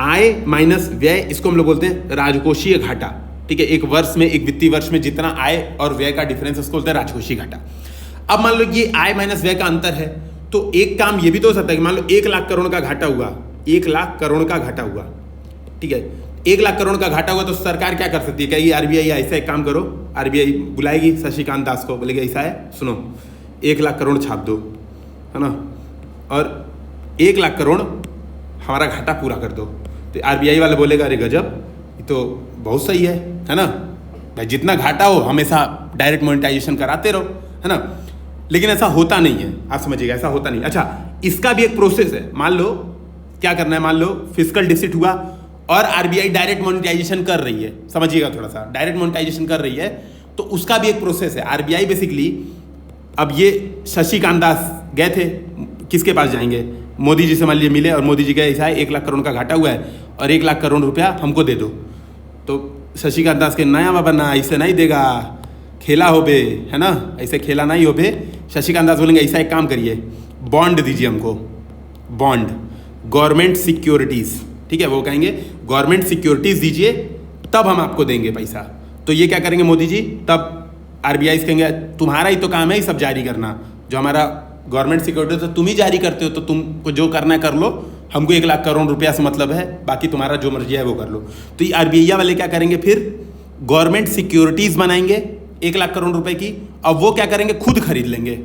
आय माइनस व्यय, इसको हम लोग बोलते हैं राजकोषीय घाटा। ठीक है, एक वर्ष में, एक वित्तीय वर्ष में जितना आय और व्यय का डिफरेंस उसको बोलते हैं राजकोषीय घाटा। अब मान लो ये आय माइनस व्यय का अंतर है, तो एक काम ये भी तो हो सकता है कि मान लो 1 लाख करोड़ का घाटा हुआ, 1 लाख करोड़ का घाटा हुआ, ठीक है, 1 लाख करोड़ का घाटा हुआ, तो सरकार क्या कर सकती है, कहेगी आरबीआई ऐसा एक काम करो, आरबीआई बुलाएगी शशिकांत दास को, बोलेगी ऐसा है, सुनो 1 लाख करोड़ छाप दो, है ना, और 1 लाख करोड़ हमारा घाटा पूरा कर दो। तो आरबीआई वाला बोलेगा अरे गजब, ये तो बहुत सही है ना, भाई जितना घाटा हो हमेशा डायरेक्ट मोनेटाइजेशन कराते रहो, है ना। लेकिन ऐसा होता नहीं है, आप समझिएगा, ऐसा होता नहीं। अच्छा, इसका भी एक प्रोसेस है। मान लो क्या करना है, मान लो फिस्कल डिफिसिट हुआ और आरबीआई डायरेक्ट मोनेटाइजेशन कर रही है, समझिएगा थोड़ा सा, डायरेक्ट मोनेटाइजेशन कर रही है, तो उसका भी एक प्रोसेस है। आरबीआई बेसिकली, अब ये शशिकांत दास गए थे, किसके पास जाएंगे, मोदी जी से मान लीजिए मिले और मोदी जी कहे ऐसा है 1 लाख करोड़ का घाटा हुआ है और 1 लाख करोड़ रुपया हमको दे दो। तो शशिकांत दास के नया बाबा ना ऐसे नहीं देगा, खेला हो बे, है ना, ऐसे खेला नहीं हो बे। शशिकांत दास बोलेंगे ऐसा एक काम करिए, बॉन्ड दीजिए हमको, बॉन्ड, गवर्नमेंट सिक्योरिटीज़, ठीक है, वो कहेंगे गवर्नमेंट सिक्योरिटीज़ दीजिए तब हम आपको देंगे पैसा। तो ये क्या करेंगे मोदी जी, तब आरबीआई से कहेंगे तुम्हारा ही तो काम है ये सब जारी करना, जो हमारा गवर्नमेंट सिक्योरिटी तो तुम ही जारी करते हो, तो तुमको जो करना है कर लो, हमको 1 लाख करोड़ रुपया से मतलब है, बाकी तुम्हारा जो मर्जी है वो कर लो। तो ये आरबीआई वाले क्या करेंगे, फिर गवर्नमेंट सिक्योरिटीज़ बनाएंगे 1 लाख करोड़ रुपए की, अब वो क्या करेंगे, खुद खरीद लेंगे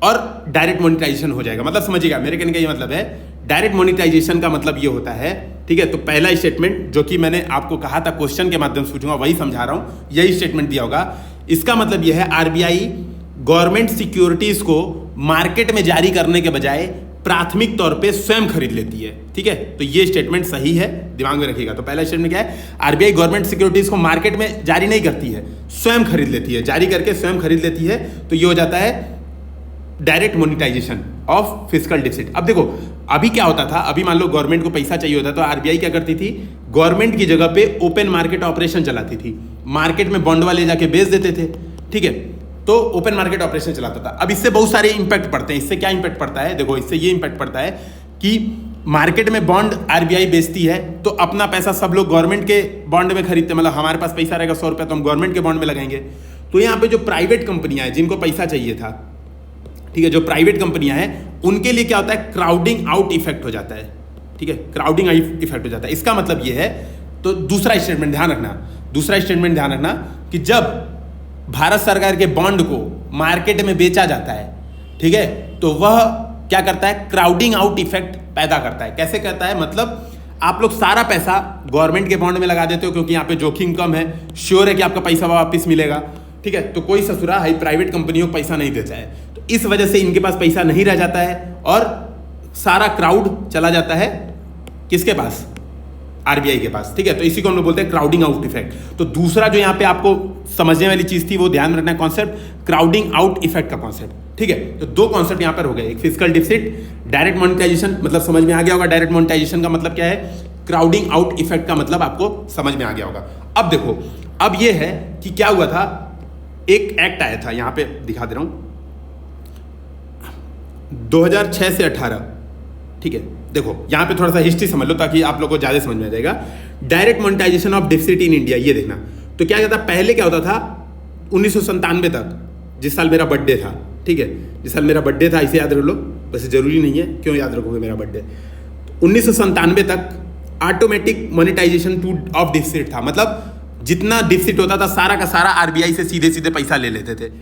और डायरेक्ट मोनेटाइजेशन हो जाएगा। मतलब समझिएगा, मेरे कहने का ये मतलब है, डायरेक्ट मोनेटाइजेशन का मतलब ये होता है, ठीक है। तो पहला स्टेटमेंट जो कि मैंने आपको कहा था क्वेश्चन के माध्यम से पूछूंगा, वही समझा रहा हूं, यही स्टेटमेंट दिया होगा। इसका मतलब यह है आरबीआई गवर्नमेंट सिक्योरिटीज को मार्केट में जारी करने के बजाय प्राथमिक तौर पे स्वयं खरीद लेती है, ठीक है। तो ये स्टेटमेंट सही है, दिमाग में रखिएगा। तो पहला स्टेटमेंट क्या है, आरबीआई गवर्नमेंट सिक्योरिटीज को मार्केट में जारी नहीं करती है, स्वयं खरीद लेती है, जारी करके स्वयं खरीद लेती है। तो ये हो जाता है direct monetisation of fiscal deficit. अब देखो अभी क्या होता था, अभी मान लो गवर्नमेंट को पैसा चाहिए होता तो आरबीआई क्या करती थी, गवर्नमेंट की जगह पे ओपन मार्केट ऑपरेशन चलाती थी, मार्केट में बॉन्ड वाले जाके बेच देते थे, ठीक है। तो ओपन मार्केट ऑपरेशन चलाता था। अब इससे बहुत सारे इंपैक्ट पड़ते हैं। इससे क्या इंपैक्ट पड़ता है, देखो इससे ये इंपैक्ट पड़ता है कि मार्केट में बॉन्ड आरबीआई बेचती है तो अपना पैसा सब लोग गवर्नमेंट के बॉन्ड में खरीदते हैं, मतलब हमारे पास पैसा रहेगा 100 रुपया तो हम गवर्नमेंट के बॉन्ड में लगाएंगे। तो यहाँ पे जो प्राइवेट कंपनियां हैं जिनको पैसा चाहिए था, ठीक है, जो प्राइवेट कंपनियां हैं उनके लिए क्या होता है, क्राउडिंग आउट इफेक्ट हो जाता है, ठीक है, क्राउडिंग इफेक्ट हो जाता है। इसका मतलब ये है, तो दूसरा स्टेटमेंट ध्यान रखना कि जब भारत सरकार के बॉन्ड को मार्केट में बेचा जाता है, ठीक है, तो वह क्या करता है, क्राउडिंग आउट इफेक्ट पैदा करता है। कैसे करता है, मतलब आप लोग सारा पैसा गवर्नमेंट के बॉन्ड में लगा देते हो क्योंकि यहाँ पे जोखिम कम है, श्योर है कि आपका पैसा वापस मिलेगा, ठीक है। तो कोई ससुरा है प्राइवेट कंपनियों को पैसा नहीं देता है, तो इस वजह से इनके पास पैसा नहीं रह जाता है और सारा क्राउड चला जाता है किसके पास, आरबीआई के पास, ठीक है। तो इसी को हम लोग बोलते हैं क्राउडिंग आउट इफेक्ट। तो दूसरा जो यहाँ पे आपको समझने वाली चीज थी वो ध्यान रखना है, कॉन्सेप्ट क्राउडिंग आउट इफेक्ट का कॉन्सेप्ट, ठीक है। तो दो कॉन्सेप्ट यहाँ पर हो गए, एक फिस्कल डिफिसिट, डायरेक्ट मोनेटाइजेशन, मतलब समझ में आ गया होगा डायरेक्ट मोनेटाइजेशन का मतलब क्या है, क्राउडिंग आउट इफेक्ट का मतलब आपको समझ में आ गया होगा। अब देखो, अब ये है कि क्या हुआ था, एक एक्ट आया था, यहाँ पे दिखा दे रहा हूं, 2006 से 18, ठीक है। देखो यहाँ पे थोड़ा सा हिस्ट्री समझ लो ताकि आप लोगों को ज्यादा समझ में आ जाएगा। Direct monetisation of deficit in India, ये देखना। तो क्या कहता, पहले क्या होता था 1997 तक, जिस साल मेरा बर्थडे था, ठीक है, जिस साल मेरा बर्थडे था, इसे याद रख लो, वैसे जरूरी नहीं है, क्यों याद रखोगे मेरा बर्थडे। 1997 तक automatic monetisation to of deficit था, मतलब जितना डिफिसिट होता था सारा का सारा आरबीआई से सीधे सीधे पैसा ले लेते थे,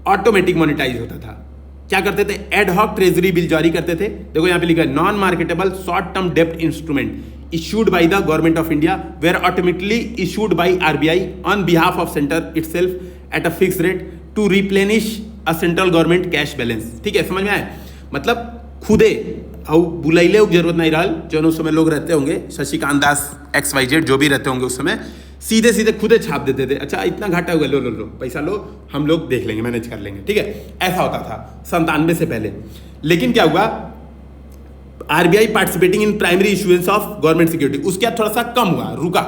ऑटोमेटिक मोनेटाइज होता था। क्या करते थे, एड हॉक ट्रेजरी बिल जारी करते थे। देखो यहाँ पे लिखा है, नॉन मार्केटेबल शॉर्ट टर्म डेब्ट instrument issued by the government of India were automatically issued by RBI on behalf of centre itself at a fix rate to replenish a central government cash balance, ठीक है, समझ में आया। मतलब खुदे बुलाइले जरूरत नहीं रहा, जो उस समय लोग रहते होंगे, शशिकांत दास XYZ जो भी रहते होंगे उस समय, सीधे सीधे खुदे छाप देते थे, अच्छा इतना घाटा हुआ, लो लो लो पैसा लो, हम लोग देख लेंगे, मैनेज कर लेंगे, ठीक है। ऐसा होता था 97 से पहले। लेकिन क्या हुआ, RBI participating in primary issuance of government security, उसके बाद थोड़ा सा कम हुआ, रुका,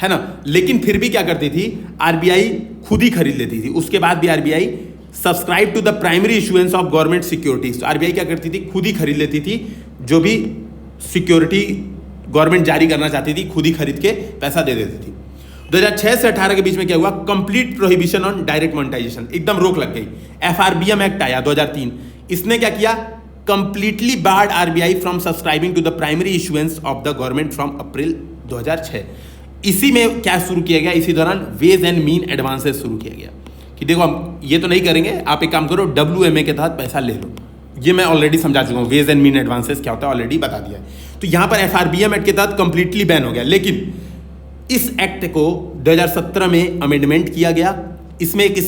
है ना। लेकिन फिर भी क्या करती थी, आरबीआई खुद ही खरीद लेती थी। उसके बाद भी RBI subscribe to the primary issuance of government securities, तो आरबीआई क्या करती थी, खुद ही खरीद लेती थी, जो भी सिक्योरिटी गवर्नमेंट जारी करना चाहती थी खुद ही खरीद के पैसा दे देती थी। 2006 से 18 के बीच में क्या हुआ, complete prohibition on direct monetisation, एकदम रोक लग गई। एफआरबीएम एक्ट आया 2003, इसने क्या किया, completely barred RBI from subscribing to the primary issuance of the government from April 2006। इसी में क्या शुरू किया गया, इसी दौरान वेज एंड मीन एडवांसेस शुरू किया गया कि देखो हम ये तो नहीं करेंगे, आप एक काम करो WMA के तहत पैसा ले लो। ये मैं ऑलरेडी समझा चुका हूँ, वेज एंड मीन एडवांसेस क्या होता है ऑलरेडी बता दिया है। तो यहाँ पर एफआरबीएम एक्ट के तहत कंप्लीटली बैन हो गया, लेकिन इस एक्ट को 2017 में अमेंडमेंट किया गया। इसमें एक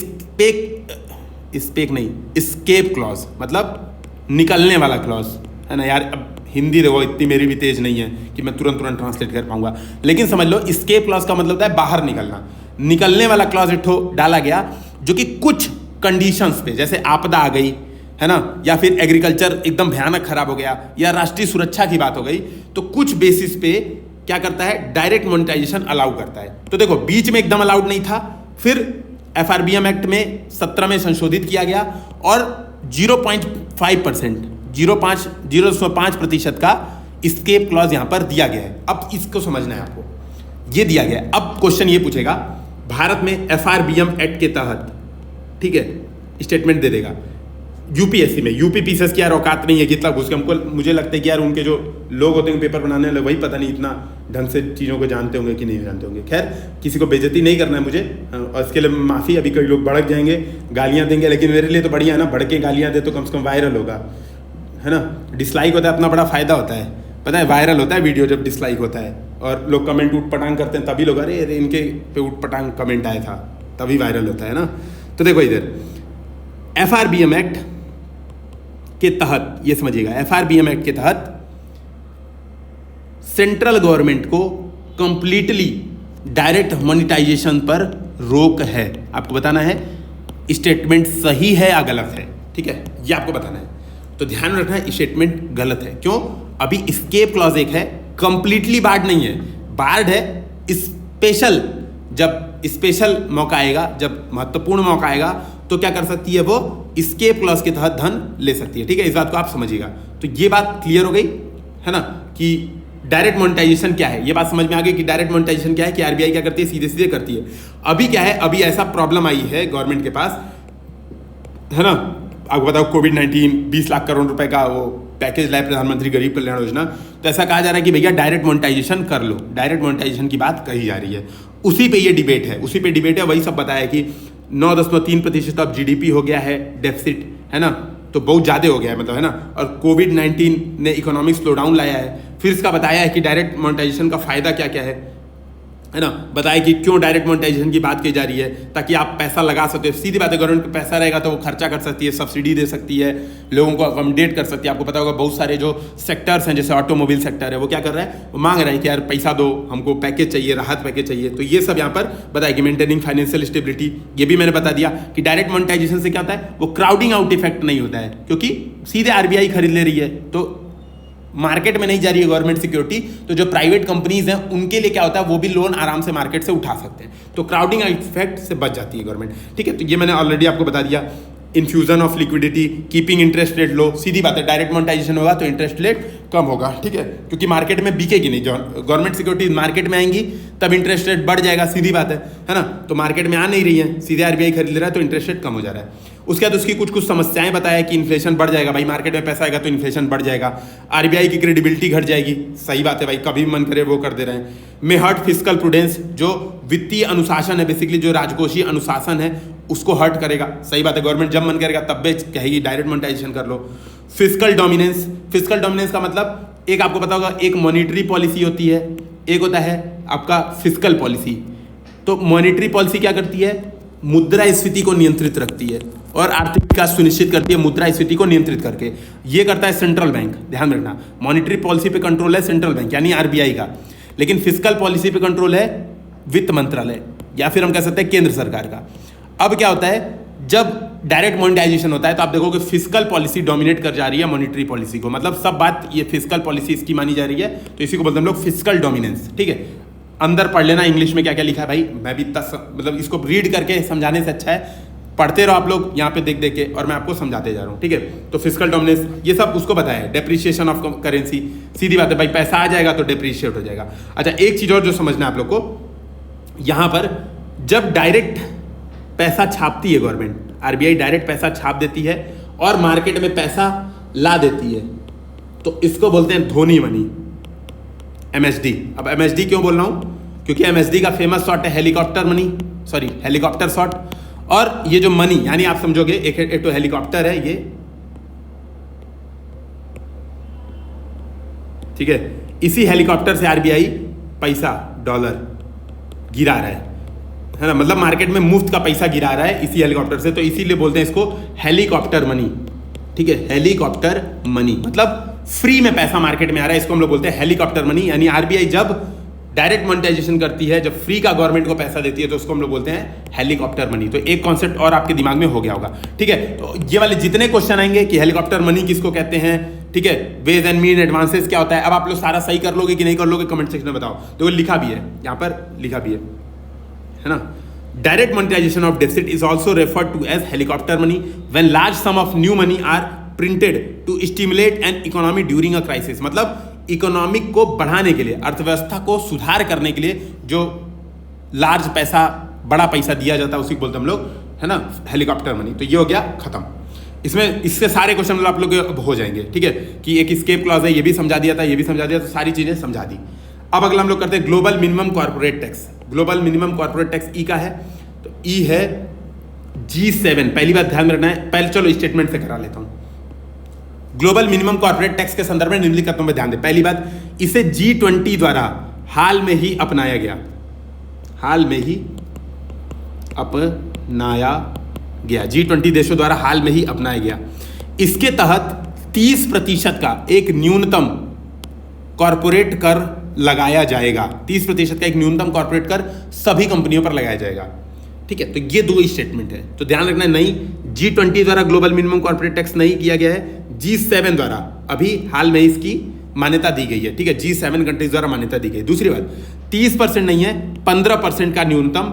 स्केप क्लॉज, मतलब निकलने वाला क्लॉज है ना यार। अब हिंदी देखो इतनी मेरी भी तेज नहीं है कि मैं तुरंत ट्रांसलेट कर पाऊंगा, लेकिन समझ लो स्केप क्लॉज का मतलब होता है बाहर निकलना। निकलने वाला क्लॉज एक डाला गया जो कि कुछ कंडीशंस पे, जैसे आपदा आ गई है ना, या फिर एग्रीकल्चर एकदम भयानक खराब हो गया, या राष्ट्रीय सुरक्षा की बात हो गई, तो कुछ बेसिस पे क्या करता है, डायरेक्ट मोनेटाइजेशन अलाउ करता है। तो देखो बीच में एकदम अलाउड नहीं था, फिर एफआरबीएम एक्ट में 17 में संशोधित किया गया और 0.5% 0.5% का स्केप क्लॉज यहां पर दिया गया है। अब इसको समझना है आपको, ये दिया गया है। अब क्वेश्चन ये पूछेगा, भारत में एफआरबीएम एक्ट के तहत, ठीक है, स्टेटमेंट दे देगा यूपीएससी में। यूपी पीसीएस की यार औकात नहीं है कि इतना घुस के, हमको मुझे लगता है कि यार उनके जो लोग होते हैं पेपर बनाने वाले, वही पता नहीं इतना ढंग से चीज़ों को जानते होंगे कि नहीं जानते होंगे। खैर किसी को बेइज्जती नहीं करना है मुझे, और इसके लिए माफ़ी। अभी कई लोग भड़क जाएंगे, गालियाँ देंगे, लेकिन मेरे लिए तो बढ़िया है ना, भड़के गालियाँ दे तो कम से कम वायरल होगा, है ना। डिसलाइक होता है अपना बड़ा फ़ायदा होता है, पता है, वायरल होता है वीडियो जब डिसलाइक होता है और लोग कमेंट उठ पटांग करते हैं, तभी लोग अरे अरे इनके पे उठ पटांग कमेंट आया था, तभी वायरल होता है ना। तो देखो इधर एफआरबीएम एक्ट के तहत, ये समझिएगा, एफआरबीएम एक्ट के तहत सेंट्रल गवर्नमेंट को कंप्लीटली डायरेक्ट मोनेटाइजेशन पर रोक है। आपको बताना है स्टेटमेंट सही है या गलत है, ठीक है, ये आपको बताना है। तो ध्यान में रखना है स्टेटमेंट गलत है। क्यों? अभी स्केप क्लॉज एक है, कंप्लीटली बार्ड नहीं है, बार्ड है स्पेशल। जब स्पेशल मौका आएगा, जब महत्वपूर्ण मौका आएगा, तो क्या कर सकती है वो, स्केप क्लॉज के तहत धन ले सकती है, ठीक है। इस बात को आप समझिएगा। तो ये बात क्लियर हो गई है ना कि डायरेक्ट मोनेटाइजेशन क्या है। ये बात समझ में आ गई कि डायरेक्ट मोनेटाइजेशन क्या है, कि आरबीआई क्या करती है, सीधे सीधे करती है। अभी क्या है, अभी ऐसा प्रॉब्लम आई है गवर्नमेंट के पास, है ना। आपको बताओ कोविड-19 20 लाख करोड़ रुपए का वो पैकेज लाए प्रधानमंत्री गरीब कल्याण योजना। तो ऐसा कहा जा रहा है कि भैया डायरेक्ट मोनेटाइजेशन कर लो, डायरेक्ट मोनेटाइजेशन की बात कही जा रही है। उसी पे ये डिबेट है, उसी पे डिबेट है। वही सब बताया कि 9.3% अब जीडीपी हो गया है डेफिसिट, है ना, तो बहुत ज़्यादा हो गया है, मतलब, है ना। और कोविड-19 ने इकोनॉमिक स्लो डाउन लाया है। फिर इसका बताया है कि डायरेक्ट मोनेटाइजेशन का फ़ायदा क्या क्या है ना। बताया कि क्यों डायरेक्ट मोनेटाइजेशन की बात की जा रही है, ताकि आप पैसा लगा सकते हो। सीधी बात है, गवर्नमेंट को पैसा रहेगा तो वो खर्चा कर सकती है, सब्सिडी दे सकती है, लोगों को अकोमोडेट कर सकती है। आपको पता होगा बहुत सारे जो सेक्टर्स हैं, जैसे ऑटोमोबाइल सेक्टर है, वो क्या कर रहा है, वो मांग रहा है कि यार पैसा दो, हमको पैकेज चाहिए, राहत पैकेज चाहिए। तो ये सब यहाँ पर बताया कि मेंटेनिंग फाइनेंशियल स्टेबिलिटी, ये भी मैंने बता दिया कि डायरेक्ट मोनेटाइजेशन से क्या होता है, वो क्राउडिंग आउट इफेक्ट नहीं होता है, क्योंकि सीधे आरबीआई खरीद ले रही है, तो मार्केट में नहीं जा रही है गवर्नमेंट सिक्योरिटी। तो जो प्राइवेट कंपनीज हैं उनके लिए क्या होता है, वो भी लोन आराम से मार्केट से उठा सकते हैं, तो क्राउडिंग इफेक्ट से बच जाती है गवर्नमेंट, ठीक है। तो ये मैंने ऑलरेडी आपको बता दिया। Infusion of liquidity, keeping interest rate low, सीधी बात है, डायरेक्ट मोनेटाइजेशन होगा तो इंटरेस्ट रेट कम होगा, ठीक है, क्योंकि मार्केट में बिकेगी नहीं। गवर्नमेंट सिक्योरिटीज मार्केट में आएंगी तब इंटरेस्ट रेट बढ़ जाएगा, सीधी बात है ना। तो मार्केट में आ नहीं रही है, सीधे आरबीआई खरीद ले रहा है, तो इंटरेस्ट रेट कम हो जा रहा है। उसके बाद उसकी कुछ समस्याएं बताया कि इन्फ्लेशन बढ़ जाएगा, भाई मार्केट में पैसा आएगा तो इन्फ्लेशन बढ़ जाएगा, आरबीआई की क्रेडिबिलिटी घट जाएगी। सही बात है भाई, कभी मन करे वो कर दे रहे हैं। मे हर्ट फिस्कल प्रूडेंस, जो वित्तीय अनुशासन है, बेसिकली जो राजकोषीय अनुशासन है, उसको हर्ट करेगा। सही बात है, गवर्नमेंट जब मन करेगा तब भी कहेगी डायरेक्ट मोनेटाइजेशन कर लो। फिस्कल डोमिनेंस, फिस्कल डोमिनेंस का मतलब एक आपको पता होगा, एक मॉनिटरी पॉलिसी होती है, एक होता है आपका फिस्कल पॉलिसी। तो मॉनिटरी पॉलिसी क्या करती है, मुद्रास्फीति को नियंत्रित रखती है और आर्थिक विकास सुनिश्चित करती है मुद्रास्फीति को नियंत्रित करके। ये करता है सेंट्रल बैंक, ध्यान रखना। मॉनिटरी पॉलिसी पे कंट्रोल है सेंट्रल बैंक यानी आरबीआई का, लेकिन फिस्कल पॉलिसी पे कंट्रोल है वित्त मंत्रालय, या फिर हम कह सकते हैं केंद्र सरकार का। अब क्या होता है, जब डायरेक्ट मोनेटाइजेशन होता है तो आप देखोगे फिस्कल पॉलिसी डोमिनेट कर जा रही है मॉनिटरी पॉलिसी को, मतलब सब बात ये फिस्कल पॉलिसी इसकी मानी जा रही है, तो इसी को बोलते हैं हम लोग फिस्कल डोमिनेंस, ठीक है। अंदर पढ़ लेना इंग्लिश में क्या क्या लिखा है भाई, मैं भी मतलब इसको रीड करके समझाने से अच्छा है पढ़ते रहो आप लोग यहाँ पे देख देख के, और मैं आपको समझाते जा रहा हूँ, ठीक है। तो फिस्कल डोमिनेंस ये सब उसको बताया है। डेप्रिसिएशन ऑफ करेंसी, सीधी बात है भाई, पैसा आ जाएगा तो डेप्रिशिएट हो जाएगा। अच्छा, एक चीज़ और जो समझना है आप लोग को, यहां पर जब डायरेक्ट पैसा छापती है गवर्नमेंट, आरबीआई डायरेक्ट पैसा छाप देती है और मार्केट में पैसा ला देती है, तो इसको बोलते हैं धोनी मनी, एमएसडी। अब एमएसडी क्यों बोल रहा हूं? क्योंकि एमएसडी का फेमस शॉट है helicopter money, sorry helicopter shot. और ये जो मनी यानी आप समझोगे एक तो हेलीकॉप्टर है ये, ठीक है, इसी हेलीकॉप्टर से आरबीआई पैसा डॉलर गिरा रहा है ना, मतलब मार्केट में मुफ्त का पैसा गिरा रहा है इसी हेलीकॉप्टर से, तो इसीलिए बोलते हैं इसको हेलीकॉप्टर मनी, ठीक है, हेलीकॉप्टर मनी मतलब फ्री में पैसा मार्केट में आ रहा है, इसको हम लोग बोलते हैं हेलीकॉप्टर मनी। यानी आरबीआई जब डायरेक्ट मोनेटाइजेशन करती है, जब फ्री का गवर्नमेंट को पैसा देती है, तो उसको हम लोग बोलते हैं हेलीकॉप्टर मनी। तो एक कॉन्सेप्ट और आपके दिमाग में हो गया होगा, ठीक है। तो ये वाले जितने क्वेश्चन आएंगे कि हेलीकॉप्टर मनी किसको कहते हैं, ठीक है, वेज एंड मीन एडवांसेस क्या होता है, अब आप लोग सारा सही कर लोगे कि नहीं कर लोगे कमेंट सेक्शन में बताओ। तो लिखा भी है यहाँ पर, लिखा भी है ना, direct monetisation of deficit is also referred to as helicopter money when large sum of new money are printed to stimulate an economy during a crisis. मतलब इकोनॉमिक को बढ़ाने के लिए, अर्थव्यवस्था को सुधार करने के लिए जो लार्ज पैसा, बड़ा पैसा दिया जाता है उसी को बोलते हम लोग, है ना, हेलीकॉप्टर मनी। तो ये हो गया खत्म। इसमें इससे सारे क्वेश्चन आप लोग हो जाएंगे, ठीक है, कि एक स्केप क्लॉज है, ये भी समझा दिया था, ये भी समझा दिया, तो सारी चीजें समझा दी। अब अगला हम लोग करते हैं global minimum corporate tax. Global minimum corporate tax e का है, तो ई है G7। पहली बात ध्यान में रखना है, पहले चलो स्टेटमेंट से करा लेता हूं। ग्लोबल मिनिमम कॉर्पोरेट टैक्स के संदर्भ में निम्नलिखित तथ्यों में ध्यान दें। पहली बात, इसे G20 द्वारा हाल में ही अपनाया गया, हाल में ही अपनाया गया, G20 देशों द्वारा हाल में ही अपनाया गया। इसके तहत 30% का एक न्यूनतम कॉर्पोरेट कर लगाया जाएगा, 30% का एक न्यूनतम कॉर्पोरेट कर सभी कंपनियों पर लगाया जाएगा, ठीक है। तो ये दो स्टेटमेंट है, तो ध्यान रखना, नहीं G20 द्वारा ग्लोबल मिनिमम कॉर्पोरेट टैक्स नहीं किया गया है, G7 द्वारा अभी हाल में इसकी मान्यता दी गई है, ठीक है, G7 कंट्रीज द्वारा मान्यता दी गई। दूसरी बात, 30% नहीं है, 15% का न्यूनतम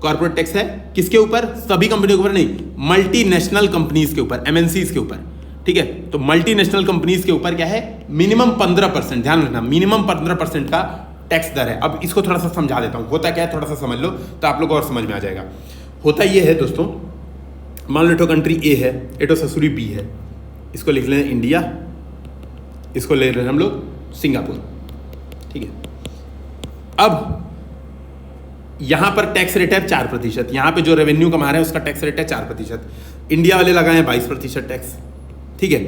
कॉर्पोरेट टैक्स है, किसके ऊपर? सभी कंपनियों के ऊपर नहीं, मल्टीनेशनल कंपनीज के ऊपर, MNCs के ऊपर, ठीक है। तो मल्टीनेशनल कंपनीज के ऊपर क्या है, मिनिमम 15%, ध्यान रखना, मिनिमम 15% का टैक्स दर है। अब इसको थोड़ा सा समझा देता हूं, होता क्या है थोड़ा सा समझ लो तो आप लोग और समझ में आ जाएगा। होता ये है दोस्तों, मान लो कंट्री ए है, एटो ससुरी बी है, इसको लिख लें इंडिया, इसको ले रहे हैं हम लोग सिंगापुर, ठीक है। अब यहां पर टैक्स रेट है 4%, यहां पे जो रेवेन्यू कमा रहे हैं उसका टैक्स रेट है 4%, इंडिया वाले लगाए हैं 22% टैक्स, ठीक है।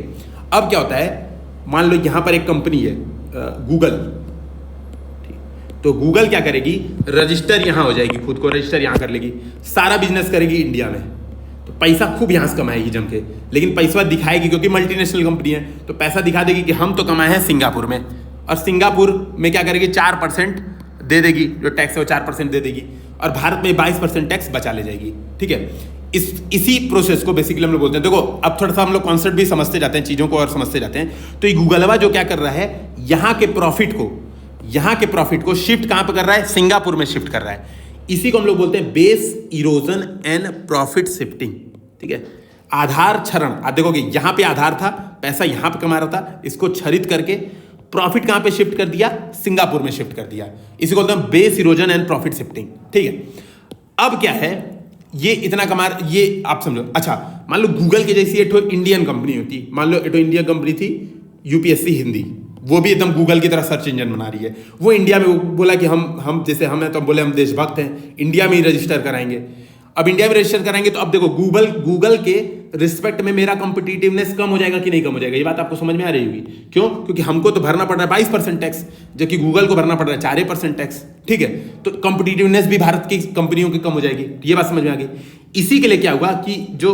अब क्या होता है, मान लो यहां पर एक कंपनी है गूगल, तो गूगल क्या करेगी, रजिस्टर यहां हो जाएगी, खुद को रजिस्टर यहां कर लेगी, सारा बिजनेस करेगी इंडिया में, तो पैसा खूब यहां से कमाएगी जम के, लेकिन पैसा दिखाएगी क्योंकि मल्टीनेशनल कंपनी है, तो पैसा दिखा देगी कि हम तो कमाए हैं सिंगापुर में, और सिंगापुर में क्या करेगी, 4% दे देगी, जो टैक्स है वो 4% दे देगी, और भारत में 22% टैक्स बचा ले जाएगी, ठीक है। इसी प्रोसेस को बेसिकली हम लोग बोलते हैं। देखो अब थोड़ा सा हम लोग कॉन्सेप्ट भी समझते जाते हैं, चीजों को और समझते जाते हैं। तो ये गूगलवा जो क्या कर रहा है, यहाँ के प्रॉफिट को शिफ्ट कहां पे कर रहा है, सिंगापुर में शिफ्ट कर रहा है। इसी को हम लोग बोलते हैं base erosion and profit shifting, ठीक है, आधार क्षरण। आप देखोगे यहां पे आधार था, पैसा यहां पे कमा रहा था, इसको क्षरित करके प्रॉफिट कहां पे शिफ्ट कर दिया, सिंगापुर में शिफ्ट कर दिया। इसी को बोलते हैं base erosion and profit shifting, ठीक है। अब क्या है, ये इतना कमा, ये आप समझो। अच्छा मान लो गूगल की जैसी एक इंडियन कंपनी होती, मान लो एक इंडियन कंपनी थी यूपीएससी हिंदी, वो भी एकदम गूगल की तरह सर्च इंजन बना रही है, वो इंडिया में बोला कि हम जैसे हम हैं तो हम बोले हम देशभक्त हैं, इंडिया में ही रजिस्टर कराएंगे। अब इंडिया में रजिस्टर कराएंगे तो अब देखो गूगल के रिस्पेक्ट में मेरा कॉम्पिटिटिवनेस कम हो जाएगा कि नहीं कम हो जाएगा, ये बात आपको समझ में आ रही होगी। क्यों? क्योंकि हमको तो भरना पड़ रहा है 22% टैक्स, जबकि गूगल को भरना पड़ रहा है 4% टैक्स, ठीक है। तो कॉम्पिटिटिवनेस भी भारत की कंपनियों की कम हो जाएगी, ये बात समझ में आ गई। इसी के लिए क्या हुआ कि जो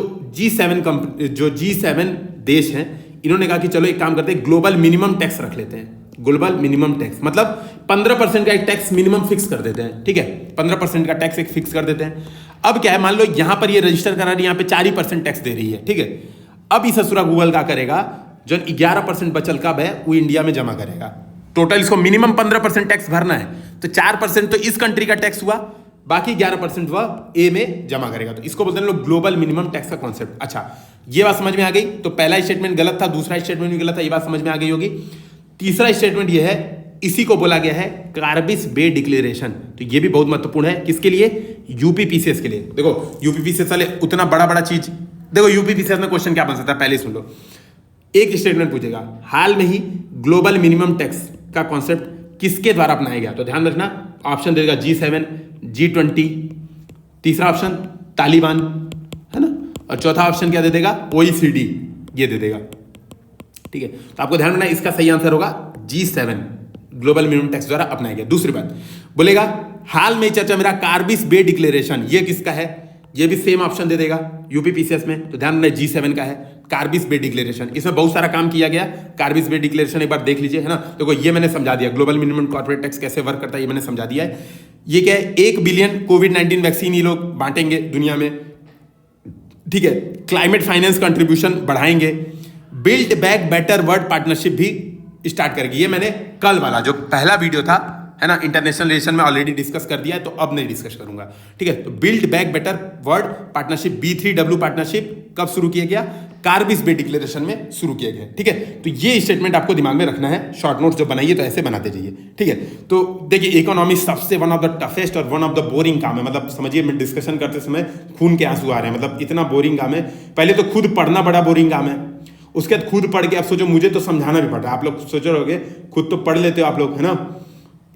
G7 देश हैं, इन्होंने कहा कि चलो एक काम करते हैं, ग्लोबल मिनिमम टैक्स रख लेते हैं। ग्लोबल मिनिमम टैक्स मतलब 15% का एक टैक्स मिनिमम फिक्स कर देते हैं, ठीक है, 15% का टैक्स एक फिक्स कर देते हैं। अब क्या है, मान लो यहां पर ये रजिस्टर करा रही है, यहां पे 4% टैक्स दे रही है, ठीक है। अब इस ससुरा गूगल का करेगा, जो 11% बचल का है वो इंडिया में जमा करेगा। टोटल इसको मिनिमम 15% टैक्स भरना है, तो 4% तो इस कंट्री का टैक्स हुआ, बाकी 11% वह ए में जमा करेगा। तो इसको बोलते हैं लोग ग्लोबल मिनिमम टैक्स का कॉन्सेप्ट। अच्छा ये बात समझ में आ गई। तो पहला स्टेटमेंट गलत था, दूसरा स्टेटमेंट भी गलत था, ये बात समझ में आ गई होगी। तीसरा स्टेटमेंट ये है इसी को बोला गया है कार्बिस बे डिक्लेरेशन। तो ये भी बहुत महत्वपूर्ण है, किसके लिए? यूपीपीसीएस के लिए। देखो यूपीपीसीएस वाले उतना बड़ा बड़ा चीज, देखो यूपीपीसीएस में क्वेश्चन क्या बन सकता है, पहले सुन लो। एक स्टेटमेंट पूछेगा, हाल में ही ग्लोबल मिनिमम टैक्स का कॉन्सेप्ट किसके द्वारा अपनाया गया? तो ध्यान रखना, ऑप्शन देगा G7, G20, तीसरा ऑप्शन तालिबान, है ना, और चौथा ऑप्शन क्या दे देगा? OECD, ये दे देगा। ठीक है, तो आपको ध्यान रखना इसका सही आंसर होगा G7, ग्लोबल मिनिमम टैक्स द्वारा अपनाया गया। दूसरी बात बोलेगा, हाल में चर्चा मेरा कार्बिस बे डिक्लेरेशन, ये किसका है? ये भी सेम ऑप्शन दे देगा यूपीपीसीएस में। तो ध्यान रखना G7 का है कार्बिस बे डिक्लेरेशन। इसमें बहुत सारा काम किया गया, कार्बिस बे डिक्लेरेशन एक बार देख लीजिए, है ना। देखो ये मैंने समझा दिया, ग्लोबल मिनिमम कॉर्पोरेट टैक्स कैसे वर्क करता है ये मैंने समझा दिया है। ये क्या है? 1 बिलियन कोविड-19 वैक्सीन ये लोग बांटेंगे दुनिया में। ठीक है, क्लाइमेट फाइनेंस कंट्रीब्यूशन बढ़ाएंगे, build back better world partnership भी स्टार्ट करेगी। ये मैंने कल वाला जो पहला वीडियो था, है ना, इंटरनेशनल रिलेशन में ऑलरेडी डिस्कस कर दिया है, तो अब नहीं डिस्कस करूंगा। ठीक है, तो build back better world partnership B3W partnership कब शुरू किया गया? कार्बिस बे डिक्लेरेशन में शुरू किया गया। ठीक है, तो ये स्टेटमेंट आपको दिमाग में रखना है। शॉर्ट नोट्स जो बनाइए तो ऐसे बनाते जाइए। ठीक है, तो देखिए इकोनॉमी सबसे वन ऑफ द टफेस्ट और वन ऑफ द बोरिंग काम है। मतलब समझिए, मैं डिस्कशन करते समय खून के आंसू आ रहे हैं, मतलब इतना बोरिंग काम है। पहले तो खुद पढ़ना बड़ा बोरिंग काम है, उसके बाद खुद पढ़ के आप सोचो, मुझे तो समझाना भी पड़ रहा है। आप लोग सोच रहे होगे, खुद तो पढ़ लेते हो आप लोग, है ना,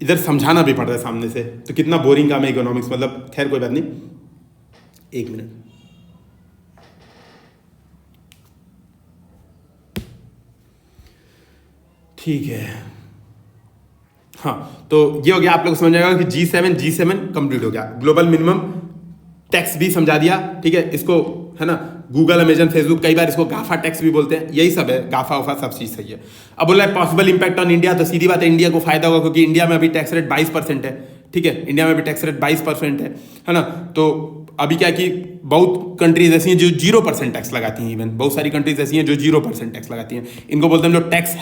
इधर समझाना भी पड़ रहा है सामने से, तो कितना बोरिंग काम है इकोनॉमिक्स। मतलब खैर कोई बात नहीं, एक मिनट। ठीक है, हाँ, तो ये हो गया, आप लोग समझ जाएगा कि G7 कंप्लीट हो गया। ग्लोबल मिनिमम टैक्स भी समझा दिया। ठीक है, इसको, है ना, गूगल, अमेजन, फेसबुक, कई बार इसको गाफा टैक्स भी बोलते हैं, यही सब है, गाफा वाफा सब चीज सही है। अब बोला है पॉसिबल इंपैक्ट ऑन इंडिया, तो सीधी बात है इंडिया को फायदा होगा, क्योंकि इंडिया में अभी टैक्स रेट 22% है। ठीक है, इंडिया में भी टैक्स रेट 22% है ना। तो अभी क्या कि बहुत कंट्रीज ऐसी हैं जो 0% टैक्स लगाती हैं, इवन बहुत सारी कंट्रीज ऐसी हैं जो 0% टैक्स लगाती हैं। इनको बोलते हैं लोग टैक्स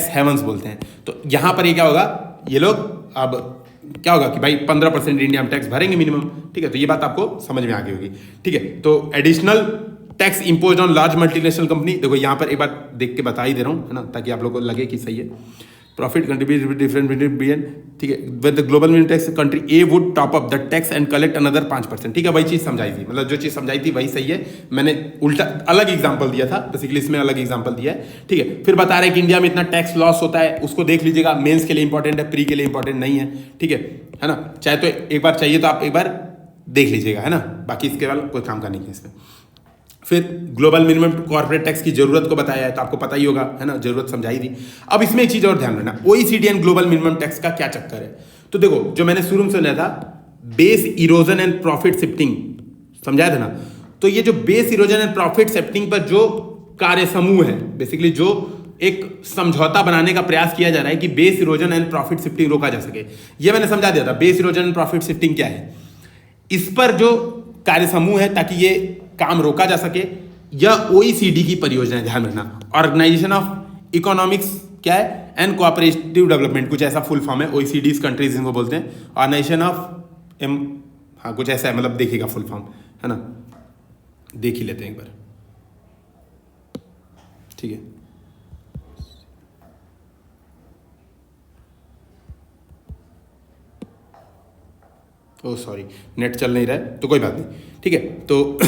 हेवंस बोलते हैं। तो यहाँ पर ये क्या होगा, ये लोग अब क्या होगा कि भाई 15% इंडिया में टैक्स भरेंगे मिनिमम। ठीक है, तो ये बात आपको समझ में आ गई होगी। ठीक है, तो additional tax impose on large multinational company, देखो यहाँ पर एक बार देख के बता ही दे रहा हूँ, है ना, ताकि आप लोगों को लगे कि सही है। Profit contribute different billion. ठीक है, with the global minimum tax country A would top up the tax and collect another 5%। ठीक है, वही चीज़ समझाई थी, मतलब जो चीज़ समझाई थी वही सही है। मैंने उल्टा अलग एग्जाम्पल दिया था, बेसिकली इसमें अलग एग्जाम्पल दिया है। ठीक है, फिर बता रहे हैं कि इंडिया में इतना टैक्स लॉस होता है, उसको देख लीजिएगा, मेंस के लिए इंपॉर्टेंट है, प्री के लिए इंपॉर्टेंट नहीं है। ठीक है ना, चाहे तो एक बार चाहिए तो आप एक बार देख लीजिएगा, है ना, बाकी इसके बाद कोई काम का नहीं है इसमें। फिर ग्लोबल मिनिमम कॉर्पोरेट टैक्स की जरूरत को बताया है, तो आपको पता ही होगा, है ना, जरूरत समझाई थी। अब इसमें एक चीज और ध्यान रखना, OECD and global minimum tax का क्या चक्कर है। तो देखो, जो मैंने शुरू में सुना था base erosion and profit shifting, समझाया था ना। तो ये जो base erosion and profit shifting पर जो कार्य समूह है, बेसिकली जो एक समझौता बनाने का प्रयास किया जा रहा है कि base erosion and profit shifting रोका जा सके, ये मैंने समझा दिया था। Base erosion and profit shifting क्या है, इस पर जो कार्य समूह है ताकि ये काम रोका जा सके, यह OECD की परियोजना है, ध्यान रखना। ऑर्गेनाइजेशन ऑफ इकोनॉमिक्स क्या है, एंड कोऑपरेटिव डेवलपमेंट, कुछ ऐसा फुल फॉर्म है, OECD कंट्रीज इनको बोलते हैं। ऑर्गेनाइजेशन ऑफ हाँ कुछ ऐसा है, मतलब देखिएगा फुल फॉर्म, है ना, देख ही लेते हैं एक बार। ठीक है, ओह सॉरी, नेट चल नहीं रहा है, तो कोई बात नहीं। ठीक है, तो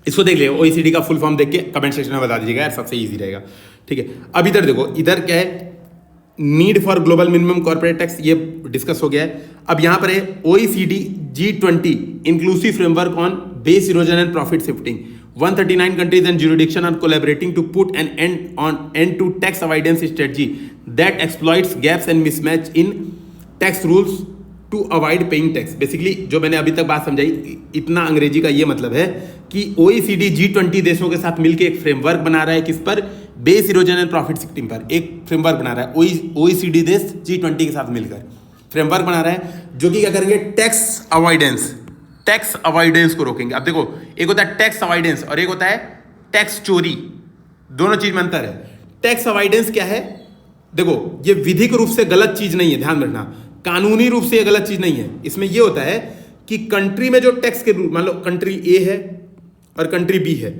इसको देख लियो, OECD का फुल फॉर्म देख के कमेंट सेक्शन में बता दीजिएगा यार, सबसे इजी रहेगा। ठीक है, अब इधर देखो, इधर क्या है, need for global minimum corporate tax, ये डिस्कस हो गया है। अब यहाँ पर है OECD G20 inclusive framework on base erosion and profit shifting. 139 countries and jurisdictions are collaborating to put an end to tax avoidance strategy that exploits gaps and mismatch in tax rules to avoid paying tax। Basically जो मैंने अभी तक बात समझाई, इतना अंग्रेजी का ये मतलब है कि OECD G20 देशों के साथ मिलकर एक फ्रेमवर्क बना रहा है, किस पर, base erosion and profit shifting पर एक फ्रेमवर्क बना रहा है। OECD देश G20 के साथ मिलकर फ्रेमवर्क बना रहा है, जो कि क्या करेंगे, टैक्स अवॉइडेंस को रोकेंगे। अब देखो, एक होता है टैक्स अवॉइडेंस और एक होता है टैक्स चोरी, दोनों चीज में अंतर है। टैक्स अवॉइडेंस क्या है, देखो ये विधिक रूप से गलत चीज नहीं है, ध्यान रखना, कानूनी रूप से ये गलत चीज नहीं है। इसमें ये होता है कि कंट्री में जो टैक्स के रूल, मान लो कंट्री ए है और कंट्री बी है,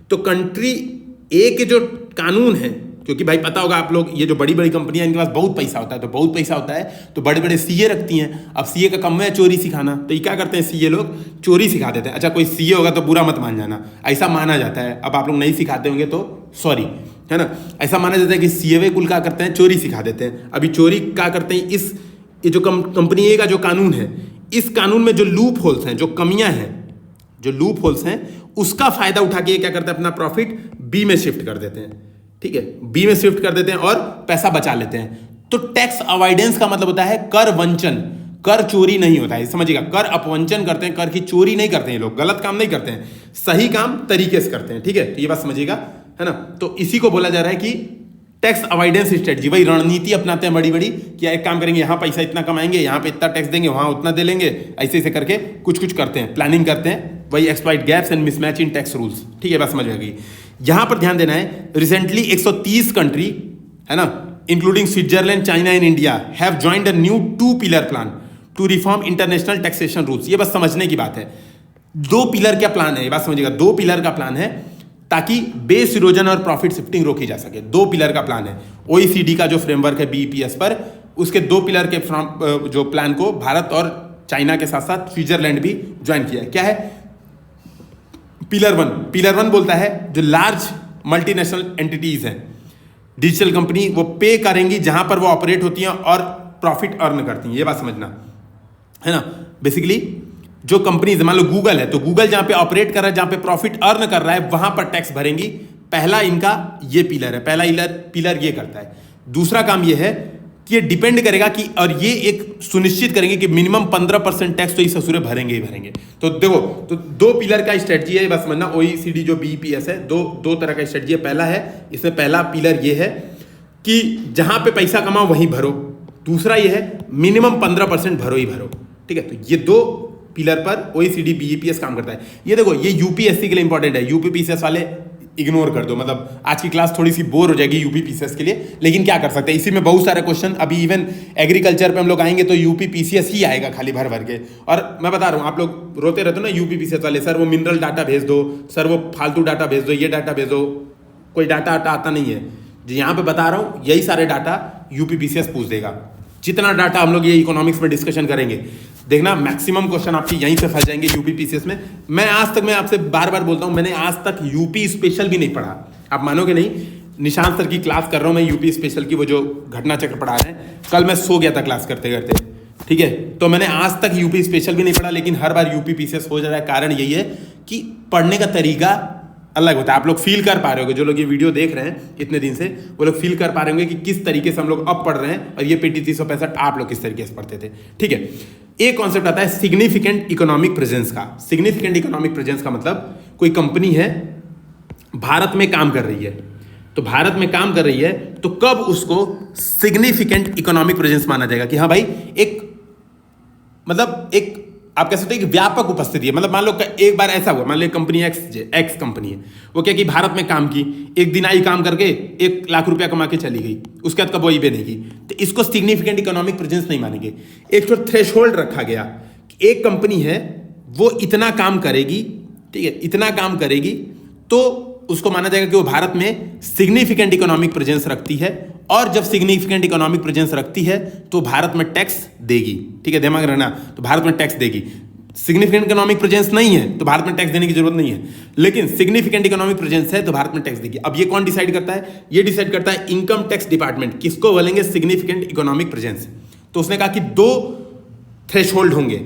तो कंट्री ए के जो कानून है क्योंकि भाई पता होगा आप लोग, ये जो बड़ी बड़ी कंपनियां इनके पास बहुत पैसा होता है, तो बहुत पैसा होता है तो बड़े बड़े सीए रखती हैं। अब सीए का काम है चोरी सिखाना, तो ये क्या करते हैं सीए लोग, चोरी सिखा देते हैं। अच्छा कोई सीए होगा तो बुरा मत मान जाना, ऐसा माना जाता है, अब आप लोग नहीं सिखाते होंगे तो सॉरी, है ना। ऐसा माना जाता है कि सीए कुल क्या करते हैं, चोरी सिखा देते हैं। अभी चोरी क्या करते हैं, इस ये जो कंपनी ए का जो कानून है, इस कानून में जो लूप होल्स हैं, जो कमियां हैं, जो लूप होल्स हैं, उसका फायदा उठा के क्या करते हैं, अपना प्रॉफिट बी में शिफ्ट कर देते हैं। ठीक है, बी में शिफ्ट कर देते हैं और पैसा बचा लेते हैं। तो टैक्स अवॉइडेंस का मतलब होता है कर वंचन, कर चोरी नहीं होता है, समझिएगा। कर अपवंचन करते हैं, कर की चोरी नहीं करते हैं लोग, गलत काम नहीं करते हैं, सही काम तरीके से करते हैं। ठीक है, तो ये बात समझिएगा, है ना। तो इसी को बोला जा रहा है कि टैक्स अवॉइडेंस स्ट्रेटजी। वही रणनीति अपनाते हैं बड़ी बड़ी कि एक काम करेंगे, यहाँ पैसा इतना कमाएंगे, यहाँ पे इतना टैक्स देंगे, वहां उतना दे लेंगे, ऐसे ऐसे करके कुछ कुछ करते हैं, प्लानिंग करते हैं। वही exploit gaps and mismatch in tax rules. ठीक है, बात समझ में आ गई। यहां पर ध्यान देना है, रिसेंटली 130 कंट्री, है ना, including Switzerland, China and India, have joined a new 2 pillar plan to reform international taxation rules. ये बस समझने की बात है। 2 पिलर क्या प्लान है, ये बात समझिएगा। 2 पिलर का प्लान है ताकि बेस इरोजन और प्रॉफिट शिफ्टिंग रोकी जा सके। 2 पिलर का प्लान है। ओईसीडी का जो फ्रेमवर्क है बीईपीएस पर, उसके 2 पिलर के जो प्लान को भारत और चाइना के साथ साथ स्विट्जरलैंड भी ज्वाइन किया है। क्या है पिलर वन बोलता है जो लार्ज मल्टीनेशनल एंटिटीज हैं, डिजिटल कंपनी, वो पे करेंगी जहां पर वो ऑपरेट होती हैं और प्रॉफिट अर्न करती हैं। ये बात समझना, है ना। बेसिकली जो कंपनीज, मान लो गूगल है, तो गूगल जहां पे ऑपरेट कर रहा है, जहां पे प्रॉफिट अर्न कर रहा है, वहां पर टैक्स भरेंगी। पहला इनका ये पिलर है, पहला पिलर ये करता है। दूसरा काम ये है कि ये डिपेंड करेगा कि, और ये एक सुनिश्चित करेंगे कि मिनिमम 15% टैक्स तो ये ससुरे भरेंगे ही भरेंगे। तो देखो, तो 2 पिलर का स्ट्रेटजी है, बस समझना। ओईसीडी जो बीईपीएस है, दो तरह का स्ट्रेटजी है। पहला है, इसमें पहला पिलर ये है कि जहां पे पैसा कमाओ वहीं भरो। दूसरा ये है मिनिमम 15% भरो ही भरो। ठीक है, तो ये 2 पिलर पर ओईसीडी बीईपीएस काम करता है। ये देखो, ये यूपीएससी के लिए इंपॉर्टेंट है। यूपीपीसीएस वाले इग्नोर कर दो, मतलब आज की क्लास थोड़ी सी बोर हो जाएगी यूपीपीसीएस के लिए, लेकिन क्या कर सकते हैं, इसी में बहुत सारे क्वेश्चन। अभी इवन एग्रीकल्चर पे हम लोग आएंगे तो यूपीपीसीएस ही आएगा खाली भर भर के। और मैं बता रहा हूँ, आप लोग रोते रहते हो ना यूपीपीसीएस वाले, सर वो मिनरल डाटा भेज दो, सर वो फालतू डाटा भेज दो, ये डाटा भेज दो। कोई डाटा आता नहीं है। जो यहाँ पे बता रहा हूँ, यही सारे डाटा यूपीपीसीएस पूछ देगा। जितना डाटा हम लोग ये इकोनॉमिक्स में डिस्कशन करेंगे, देखना मैक्सिमम क्वेश्चन आपकी यहीं से फंस जाएंगे यूपीपीसीएस में। मैं आपसे बार बार बोलता हूं, मैंने आज तक यूपी स्पेशल भी नहीं पढ़ा। आप मानोगे नहीं, निशांत सर की क्लास कर रहा हूं मैं यूपी स्पेशल की, वो जो घटना चक्र पढ़ा रहे हैं। कल मैं सो गया था क्लास करते करते। ठीक है, तो मैंने आज तक यूपी स्पेशल भी नहीं पढ़ा, लेकिन हर बार यूपीपीसीएस हो जा रहा है। कारण यही है कि पढ़ने का तरीका अलग होता है। आप लोग फील कर पा रहे होगे, जो लोग ये वीडियो देख रहे हैं इतने दिन से, वो लोग फील कर पा रहे होंगे कि किस तरीके से हम लोग अब पढ़ रहे हैं, और ये पीटी 365 आप लोग किस तरीके से पढ़ते थे। ठीक है, एक कॉन्सेप्ट आता है सिग्निफिकेंट इकोनॉमिक प्रेजेंस का। सिग्निफिकेंट इकोनॉमिक प्रेजेंस का मतलब, कोई कंपनी है भारत में काम कर रही है, तो भारत में काम कर रही है, तो कब उसको सिग्निफिकेंट इकोनॉमिक प्रेजेंस माना जाएगा कि हाँ भाई, एक मतलब एक आप कह सकते हैं कि व्यापक उपस्थिति है। मतलब मान लो एक बार ऐसा हुआ, मान लो कंपनी एक्स कंपनी है, वो क्या कि भारत में काम की, एक दिन आई काम करके 1 लाख रुपया कमा के चली गई, उसके बाद कब वही पे नहीं की, तो इसको सिग्निफिकेंट इकोनॉमिक प्रेजेंस नहीं मानेंगे। एक तो थ्रेशोल्ड रखा गया कि एक कंपनी है वो इतना काम करेगी, ठीक है, इतना काम करेगी, तो उसको माना जाएगा कि वो भारत में सिग्निफिकेंट इकोनॉमिक प्रेजेंस रखती है। और जब सिग्निफिकेंट इकोनॉमिक प्रेजेंस रखती है तो भारत में टैक्स देगी। ठीक है, दिमाग रहना, तो भारत में टैक्स देगी। सिग्निफिकेंट इकोनॉमिक प्रेजेंस नहीं है तो भारत में टैक्स देने की जरूरत नहीं है, लेकिन सिग्निफिकेंट इकोनॉमिक प्रेजेंस है तो भारत में टैक्स देगी। अब ये कौन डिसाइड करता है, ये डिसाइड करता है इनकम टैक्स डिपार्टमेंट, किसको बोलेंगे सिग्निफिकेंट इकोनॉमिक प्रेजेंस। तो उसने कहा कि 2 थ्रेशोल्ड होंगे,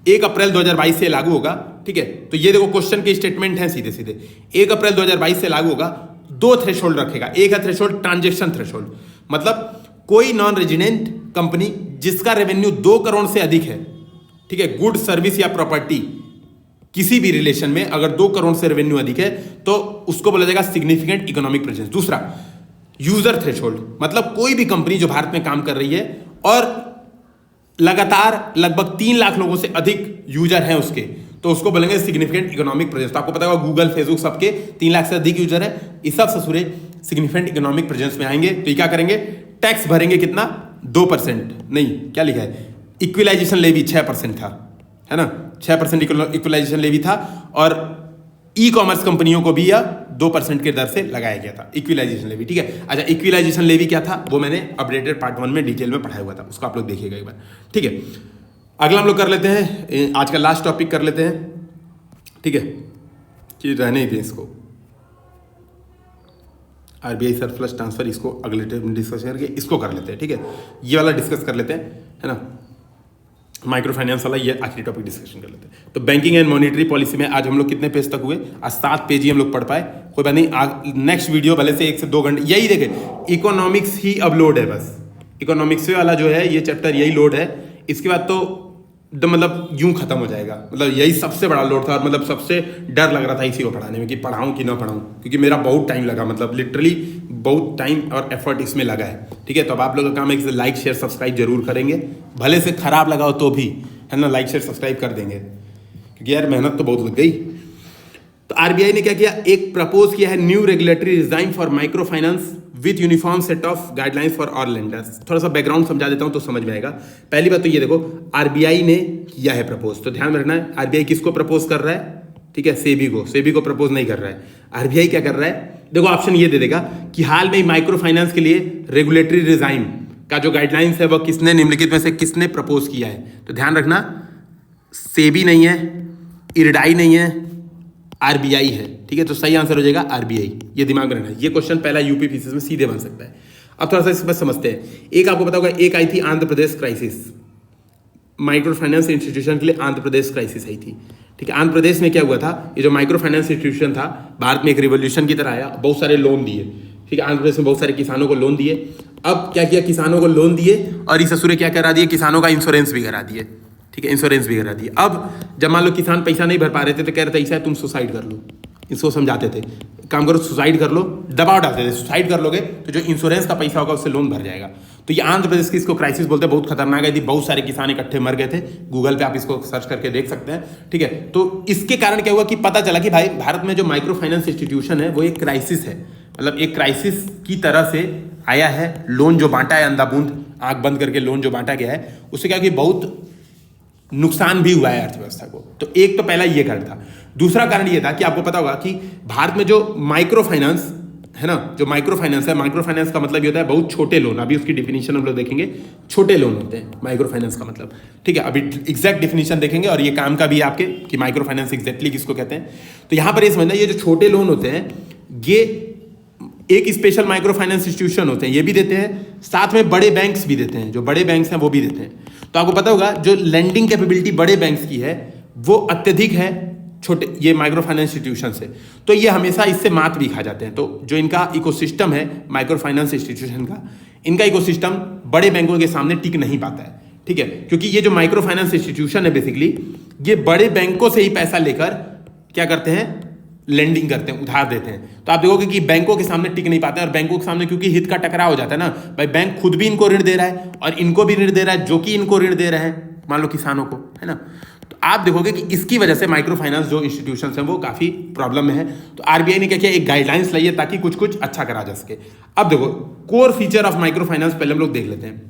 1 अप्रैल 2022 से लागू होगा। ठीक है, तो ये देखो क्वेश्चन के स्टेटमेंट है सीधे सीधे, 1 अप्रैल 2022 से लागू होगा। 2 थ्रेशोल्ड रखेगा, एक है थ्रेशोल्ड ट्रांजेक्शन थ्रेशोल्ड, मतलब कोई नॉन रेजिडेंट कंपनी जिसका रेवेन्यू 2 करोड़ से अधिक है, ठीक है, गुड सर्विस या प्रॉपर्टी किसी भी रिलेशन में अगर 2 करोड़ से रेवेन्यू अधिक है तो उसको बोला जाएगा सिग्निफिकेंट इकोनॉमिक प्रेजेंस। दूसरा यूजर थ्रेशोल्ड, मतलब कोई भी कंपनी जो भारत में काम कर रही है और लगातार लगभग 3 लाख लोगों से अधिक यूजर हैं उसके, तो उसको बोलेंगे सिग्निफिकेंट इकोनॉमिक प्रेजेंस। तो आपको पता होगा गूगल फेसबुक सबके 3 लाख से अधिक यूजर है, इस सब ससुरे सिग्निफिकेंट इकोनॉमिक प्रेजेंस में आएंगे। तो ये क्या करेंगे, टैक्स भरेंगे कितना, 2% नहीं, क्या लिखा है, इक्विलाइजेशन लेवी 6% था, है ना, 6% इक्विलाइजेशन लेवी था। और ई कॉमर्स कंपनियों को भी यह 2% के दर से लगाया गया था इक्विलाइजेशन लेवी। ठीक है, अच्छा इक्विलाइजेशन लेवी क्या था वो मैंने अपडेटेड पार्ट 1 में डिटेल में पढ़ाया हुआ था, उसको आप लोग देखिएगा एक बार। ठीक है, अगला हम लोग कर लेते हैं, आज का लास्ट टॉपिक कर लेते हैं। ठीक है, कि रहने ही दें इसको, आरबीआई सरप्लस ट्रांसफर, इसको अगले टाइम में डिस्कस करके इसको कर लेते हैं। ठीक है, ये वाला डिस्कस कर लेते हैं, है ना, माइक्रो फाइनेंस वाला ये आखिरी टॉपिक डिस्कशन कर लेते हैं। तो बैंकिंग एंड मॉनेटरी पॉलिसी में आज हम लोग कितने पेज तक हुए? आज 7 पेज ही हम लोग पढ़ पाए, कोई बात नहीं, नेक्स्ट वीडियो भले से 1 से 2 घंटे यही देखे, इकोनॉमिक्स ही अब लोड है, बस इकोनॉमिक्स वाला जो है ये चैप्टर यही लोड है। इसके बाद तो मतलब यूं खत्म हो जाएगा, मतलब यही सबसे बड़ा लोड था और मतलब सबसे डर लग रहा था इसी को पढ़ाने में कि पढ़ाऊं कि ना पढ़ाऊं, क्योंकि मेरा बहुत टाइम लगा, मतलब लिटरली बहुत टाइम और एफर्ट इसमें लगा है। ठीक है, तो अब आप लोगों का काम है कि लाइक शेयर सब्सक्राइब जरूर करेंगे, भले से खराब लगा हो तो भी, है ना, लाइक शेयर सब्सक्राइब कर देंगे, क्योंकि यार मेहनत तो बहुत लग गई। तो आरबीआई ने क्या किया, एक प्रपोज किया है new regulatory regime for micro finance with uniform set of guidelines for all lenders. थोड़ा सा बैकग्राउंड समझा देता हूं तो समझ में आएगा। पहली बात तो ये देखो, आरबीआई ने किया है प्रपोज, तो ध्यान में रखना है आरबीआई किसको प्रपोज कर रहा है? ठीक है, सेबी को प्रपोज नहीं कर रहा है। आरबीआई क्या कर रहा है, देखो ऑप्शन ये दे देगा कि हाल में माइक्रो फाइनेंस के लिए रेगुलेटरी रिजाइम का जो गाइडलाइंस है वह किसने, निम्नलिखित में से किसने प्रपोज किया है? तो ध्यान रखना, सेबी नहीं है, इरडाई नहीं है, आरबीआई है। ठीक है, तो सही आंसर हो जाएगा आरबीआई, ये दिमाग में रखना। ये क्वेश्चन पहला यूपी पीसीएस में सीधे बन सकता है। अब थोड़ा सा इसमें समझते हैं। एक आपको पता होगा, एक आई थी Andhra Pradesh crisis, micro finance institution के लिए आंध्र प्रदेश क्राइसिस आई थी। ठीक है, आंध्र प्रदेश में क्या हुआ था, ये जो माइक्रो फाइनेंस इंस्टीट्यूशन था भारत में एक रिवोल्यूशन की तरह आया, बहुत सारे लोन दिए। ठीक है, आंध्र प्रदेश में बहुत सारे किसानों को लोन दिए। अब क्या किया, किसानों को लोन दिए और इस ससुरे क्या करा दिए, किसानों का इंश्योरेंस भी करा दिए। ठीक है, इंश्योरेंस भी करा दिए। अब जब मान लो किसान पैसा नहीं भर पा रहे थे तो कह रहे थे ऐसा है तुम सुसाइड कर लो, इसको समझाते थे, काम करो सुसाइड कर लो, दबाव डालते थे, सुसाइड कर लोगे तो जो इंश्योरेंस का पैसा होगा उससे लोन भर जाएगा। तो ये आंध्र प्रदेश की इसको क्राइसिस बोलते हैं, बहुत खतरनाक है थी, बहुत सारे किसान इकट्ठे मर गए थे, गूगल पे आप इसको सर्च करके देख सकते हैं। ठीक है, तो इसके कारण क्या हुआ कि पता चला कि भाई भारत में जो माइक्रो फाइनेंस इंस्टीट्यूशन है वो एक क्राइसिस है, मतलब एक क्राइसिस की तरह से आया है। लोन जो बांटा है अंधाधुंध आंख बंद करके लोन जो बांटा गया है उससे क्या कि बहुत नुकसान भी हुआ है अर्थव्यवस्था को। तो एक तो पहला ये कारण था। दूसरा कारण ये था कि आपको पता होगा कि भारत में जो माइक्रो फाइनेंस है ना, जो माइक्रो फाइनेंस है, माइक्रो फाइनेंस का मतलब ये होता है बहुत छोटे लोन। अभी उसकी डिफिनीशन हम लोग देखेंगे, छोटे लोन होते हैं माइक्रो फाइनेंस का मतलब। ठीक है, अभी एग्जैक्ट डिफिनीशन देखेंगे और ये काम का भी है आपके कि माइक्रो फाइनेंस एग्जैक्टली किसको कहते हैं। तो यहाँ पर ये समझना, ये जो छोटे लोन होते हैं ये एक स्पेशल माइक्रो फाइनेंस इंस्टीट्यूशन होते हैं, ये भी देते हैं, साथ में बड़े बैंक्स भी देते हैं, जो बड़े बैंक्स हैं वो भी देते हैं। तो आपको पता होगा जो लेंडिंग कैपेबिलिटी बड़े बैंक्स की है वो अत्यधिक है छोटे ये माइक्रो फाइनेंस इंस्टीट्यूशन से, तो ये हमेशा इससे मात भी खा जाते हैं। तो जो इनका इकोसिस्टम है माइक्रो फाइनेंस इंस्टीट्यूशन का, इनका इकोसिस्टम बड़े बैंकों के सामने टिक नहीं पाता है। ठीक है, क्योंकि ये जो माइक्रो फाइनेंस इंस्टीट्यूशन है बेसिकली ये बड़े बैंकों से ही पैसा लेकर क्या करते हैं, लेंडिंग करते हैं, उधार देते हैं। तो आप देखोगे कि बैंकों के सामने टिक नहीं पाते हैं, और बैंकों के सामने क्योंकि हित का टकराव हो जाता है ना, भाई बैंक खुद भी इनको ऋण दे रहा है और इनको भी ऋण दे रहा है, जो कि इनको ऋण दे रहे हैं मान लो किसानों को, है ना। तो आप देखोगे कि इसकी वजह से माइक्रो फाइनेंस जो इंस्टीट्यूशंस हैं वो काफी प्रॉब्लम में है। तो आरबीआई ने क्या किया, एक गाइडलाइंस लाई है ताकि कुछ कुछ अच्छा करा जा सके। अब देखो core feature of micro finance पहले हम लोग देख लेते हैं।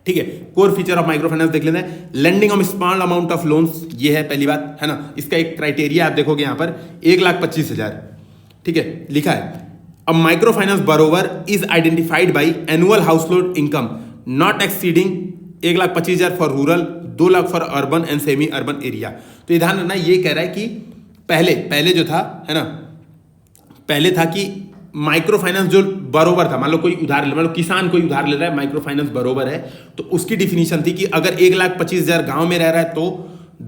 ठीक है, core feature of micro finance देख लेते हैं। Lending of small amount of loans, ये है पहली बात, है ना। इसका एक क्राइटेरिया आप देखोगे यहाँ पर 1,25,000, ठीक है, लिखा है a micro finance borrower is identified by annual house hold income not exceeding 1,25,000 for rural, 2 lakh for urban and semi urban area. तो ये ध्यान रखना, ये कह रहा है कि पहले जो था, है ना, पहले था कि माइक्रो फाइनेंस जो बरोबर था, मान लो कोई उधार ले, मान लो किसान कोई उधार ले रहा है, माइक्रो फाइनेंस बरोबर है, तो उसकी डिफिनीशन थी कि अगर 1,25,000 गांव में रह रहा है तो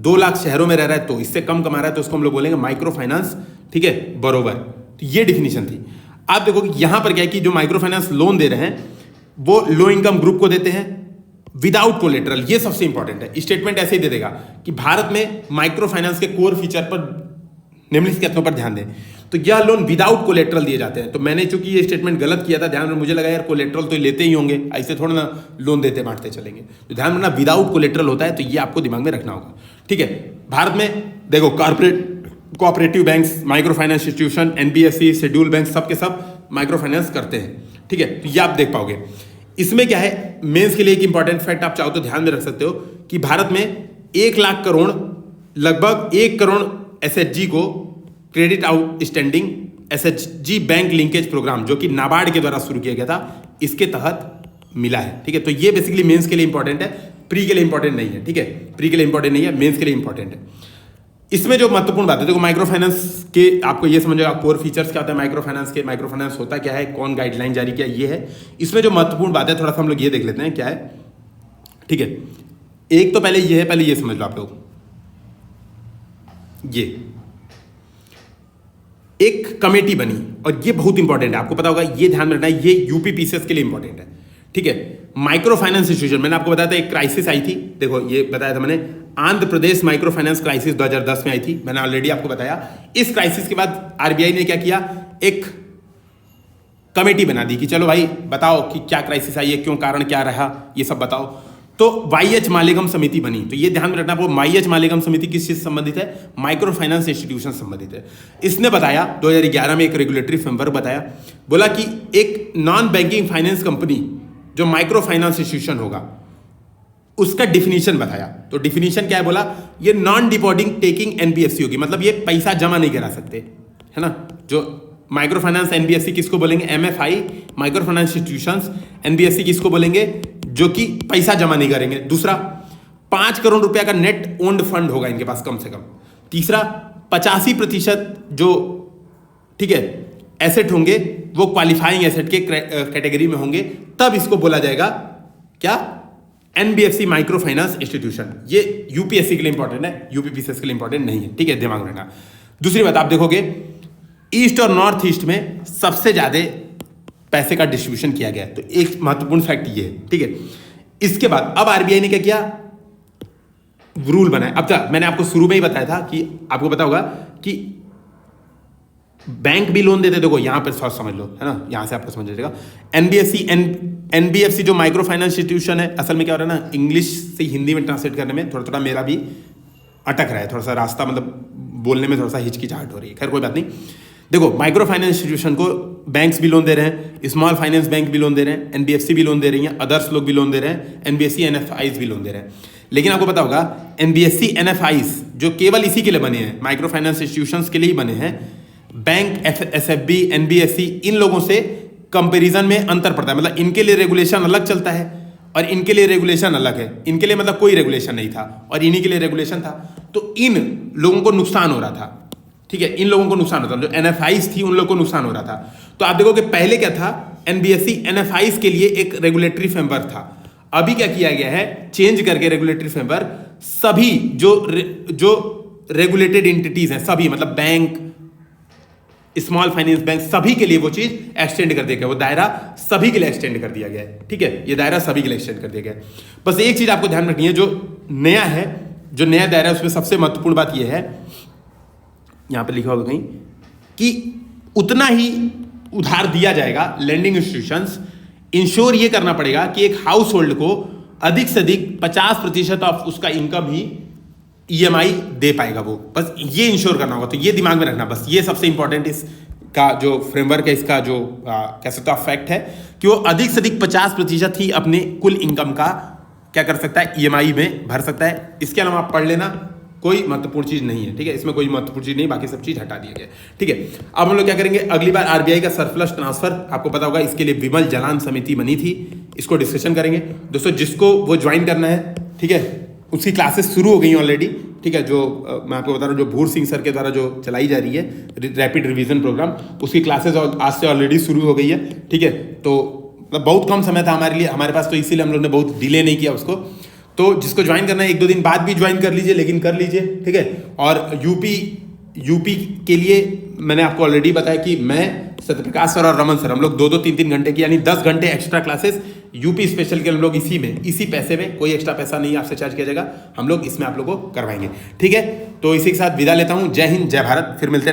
2 लाख शहरों में रह रहा है तो इससे कम कमा रहा है तो उसको हम लोग बोलेंगे माइक्रो फाइनेंस, ठीक है, बरोबर। तो ये डिफिनीशन थी। आप देखो कि यहां पर क्या है कि जो माइक्रो फाइनेंस लोन दे रहे हैं वो लो इनकम ग्रुप को देते हैं विदाउट कोलेटरल। ये सबसे इंपॉर्टेंट है, स्टेटमेंट ऐसे ही दे देगा कि भारत में माइक्रो फाइनेंस के कोर फीचर पर निम्नलिखित कथनों पर ध्यान दें। तो यह लोन विदाउट कोलेटरल दिए जाते हैं। तो मैंने चूंकि ये स्टेटमेंट गलत किया था, ध्यान में मुझे लगा यार कोलेटरल तो लेते ही होंगे, ऐसे थोड़ा ना लोन देते बांटते चलेंगे। तो ध्यान रखना विदाउट कोलेटरल होता है, तो ये आपको दिमाग में रखना होगा। ठीक है, भारत में देखो cooperative banks, micro finance institution, NBFC, schedule bank, सब के सब माइक्रो फाइनेंस करते हैं। ठीक है, तो ये आप देख पाओगे। इसमें क्या है, मेंस के लिए एक इंपॉर्टेंट फैक्ट आप चाहो तो ध्यान में रख सकते हो कि भारत में 1 लाख करोड़, लगभग 1 करोड़ एसएचजी को credit outstanding SHG bank linkage programme जो कि नाबार्ड के द्वारा शुरू किया गया था, इसके तहत मिला है। ठीक है, तो ये बेसिकली मेंस के लिए इंपॉर्टेंट है, प्री के लिए इंपॉर्टेंट नहीं है। ठीक है, प्री के लिए इंपॉर्टेंट नहीं है, मेंस के लिए इंपॉर्टेंट है। इसमें जो महत्वपूर्ण बात है, देखो माइक्रो फाइनेंस के आपको ये समझेगा कोर फीचर्स क्या होता है माइक्रो फाइनेंस के, माइक्रो फाइनेंस होता क्या है, कौन गाइडलाइन जारी किया, ये है। इसमें जो महत्वपूर्ण बात है थोड़ा सा हम लोग ये देख लेते हैं क्या है। ठीक है, एक तो पहले ये है, पहले ये समझ लो आप लोग, ये एक कमेटी बनी और ये बहुत इंपॉर्टेंट है, आपको पता होगा, ये ध्यान में रखना है, ये यूपीपीसीएस के लिए इंपॉर्टेंट है। ठीक है, माइक्रो फाइनेंस इंस्टीट्यूशन, मैंने आपको बताया था एक क्राइसिस आई थी, देखो ये बताया था मैंने, Andhra Pradesh micro finance crisis 2010 में आई थी, मैंने ऑलरेडी आपको बताया। इस क्राइसिस के बाद आरबीआई ने क्या किया, एक कमेटी बना दी कि चलो भाई बताओ कि क्या क्राइसिस आई है, क्यों, कारण क्या रहा, ये सब बताओ। तो वाईएच मालेगम समिति बनी। तो ये ध्यान में रखना, वो वाईएच मालेगम समिति किस चीज से संबंधित है, माइक्रो फाइनेंस इंस्टीट्यूशन संबंधित है। इसने बताया 2011 में एक रेगुलेटरी फ्रेमवर्क बताया, बोला कि एक नॉन बैंकिंग फाइनेंस कंपनी जो माइक्रो फाइनेंस इंस्टीट्यूशन होगा उसका डिफिनीशन बताया। तो डिफिनीशन क्या है, बोला ये नॉन डिपॉजिटिंग टेकिंग एनबीएफसी होगी, मतलब ये पैसा जमा नहीं करा सकते, है ना। जो माइक्रो फाइनेंस एनबीएफसी किसको बोलेंगे, MFI micro finance institutions, NBFC किसको बोलेंगे, जो कि पैसा जमा नहीं करेंगे। दूसरा, 5 करोड़ रुपया का नेट ओन्ड फंड होगा इनके पास कम से कम। तीसरा, 85% जो, ठीक है, एसेट होंगे वो क्वालिफाइंग एसेट के कैटेगरी में होंगे, तब इसको बोला जाएगा क्या, एनबीएफसी माइक्रो फाइनेंस इंस्टीट्यूशन। ये यूपीएससी के लिए इंपॉर्टेंट है, यूपीपीसीएस के लिए इंपॉर्टेंट नहीं है। ठीक है, दिमाग में रखना। दूसरी बात आप देखोगे, ईस्ट और नॉर्थ ईस्ट में सबसे ज्यादा पैसे का डिस्ट्रीब्यूशन किया गया है, तो एक महत्वपूर्ण फैक्ट ये है। ठीक है, इसके बाद अब आरबीआई ने क्या किया, रूल बनाया। अब तक मैंने आपको शुरू में ही बताया था कि आपको पता होगा कि बैंक भी लोन देते, देखो यहां पर समझ लो, है ना, यहां से आपको समझ जाएगा। एनबीएफसी जो माइक्रो फाइनेंस इंस्टीट्यूशन है, असल में क्या हो रहा है ना, इंग्लिश से हिंदी में ट्रांसलेट करने में थोड़ा थोड़ा मेरा भी अटक रहा है, थोड़ा सा रास्ता, मतलब बोलने में थोड़ा सा हिचकिचाहट हो रही है। खैर कोई बात नहीं। देखो माइक्रो फाइनेंस इंस्टीट्यूशन को बैंक्स भी लोन दे रहे हैं, स्मॉल फाइनेंस बैंक भी लोन दे रहे हैं, एनबीएफसी भी लोन दे रही है, अदर्स लोग भी लोन दे रहे हैं, एनबीएफसी एनएफआईज भी लोन दे रहे हैं। लेकिन आपको पता होगा एनबीएफसी एनएफआईज जो केवल इसी के लिए बने हैं, माइक्रो फाइनेंस इंस्टीट्यूशंस के लिए ही बने हैं, बैंक, एसएफबी, एनबीएफसी, इन लोगों से कंपैरिजन में अंतर पड़ता है। मतलब इनके लिए रेगुलेशन अलग चलता है और इनके लिए रेगुलेशन अलग है। इनके लिए मतलब कोई रेगुलेशन नहीं था और इन्हीं के लिए रेगुलेशन था, तो इन लोगों को नुकसान हो रहा था। ठीक है, इन लोगों को नुकसान होता था, जो एनएफआईज थी उन लोगों को नुकसान हो रहा था। तो आप देखो कि पहले क्या था, एनबीएफसी एनएफआईज के लिए एक रेगुलेटरी फ्रेमवर्क था। अभी क्या किया गया है, चेंज करके रेगुलेटरी फ्रेमवर्क सभी जो रेगुलेटेड एंटिटीज हैं, सभी मतलब बैंक, स्मॉल फाइनेंस बैंक, सभी के लिए वो चीज एक्सटेंड कर दिया गया, वो दायरा सभी के लिए एक्सटेंड कर दिया गया है। ठीक है, ये दायरा सभी के लिए एक्सटेंड कर दिया गया है। बस एक चीज आपको ध्यान रखनी है, जो नया है, जो नया दायरा है, उसमें सबसे महत्वपूर्ण बात यह है, यहां पर लिखा होगा कहीं, कि उतना ही उधार दिया जाएगा। लेंडिंग इंस्टीट्यूशंस इंश्योर ये करना पड़ेगा कि एक हाउस होल्ड को अधिक से अधिक 50% ऑफ उसका इनकम ही ईएमआई दे पाएगा वो, बस ये इंश्योर करना होगा। तो ये दिमाग में रखना, बस ये सबसे इंपॉर्टेंट इसका जो फ्रेमवर्क है, इसका जो कह सकते हो फैक्ट है कि वो अधिक से अधिक 50% ही अपने कुल इनकम का क्या कर सकता है, ईएमआई में भर सकता है। इसके अलावा आप पढ़ लेना, कोई महत्वपूर्ण चीज नहीं है। ठीक है, इसमें कोई महत्वपूर्ण चीज नहीं, बाकी सब चीज हटा दिया गया। ठीक है, अब हम लोग क्या करेंगे, अगली बार आरबीआई का सरप्लस ट्रांसफर, आपको पता होगा इसके लिए विमल जलान समिति बनी थी, इसको डिस्कशन करेंगे। दोस्तों जिसको वो ज्वाइन करना है, ठीक है, उसकी क्लासेस शुरू हो गई ऑलरेडी। ठीक है, जो मैं आपको बता रहा हूँ, जो भूर सिंह सर के द्वारा जो चलाई जा रही है रैपिड रिवीजन प्रोग्राम, उसकी क्लासेस आज से ऑलरेडी शुरू हो गई है। ठीक है, तो बहुत कम समय था हमारे लिए, हमारे पास, तो इसीलिए हम लोग ने बहुत डिले नहीं किया उसको। तो जिसको ज्वाइन करना है 1-2 दिन बाद भी ज्वाइन कर लीजिए, लेकिन कर लीजिए। ठीक है, और यूपी के लिए मैंने आपको ऑलरेडी बताया कि मैं, सत्यप्रकाश सर और रमन सर, हम लोग 2-2, 3-3 घंटे की, यानी 10 घंटे एक्स्ट्रा क्लासेस यूपी स्पेशल के हम लोग इसी पैसे में, कोई एक्स्ट्रा पैसा नहीं आपसे चार्ज किया जाएगा, हम लोग इसमें आप लोगों को करवाएंगे। ठीक है, तो इसी के साथ विदा लेता हूं। जय हिंद, जय भारत, फिर मिलते हैं।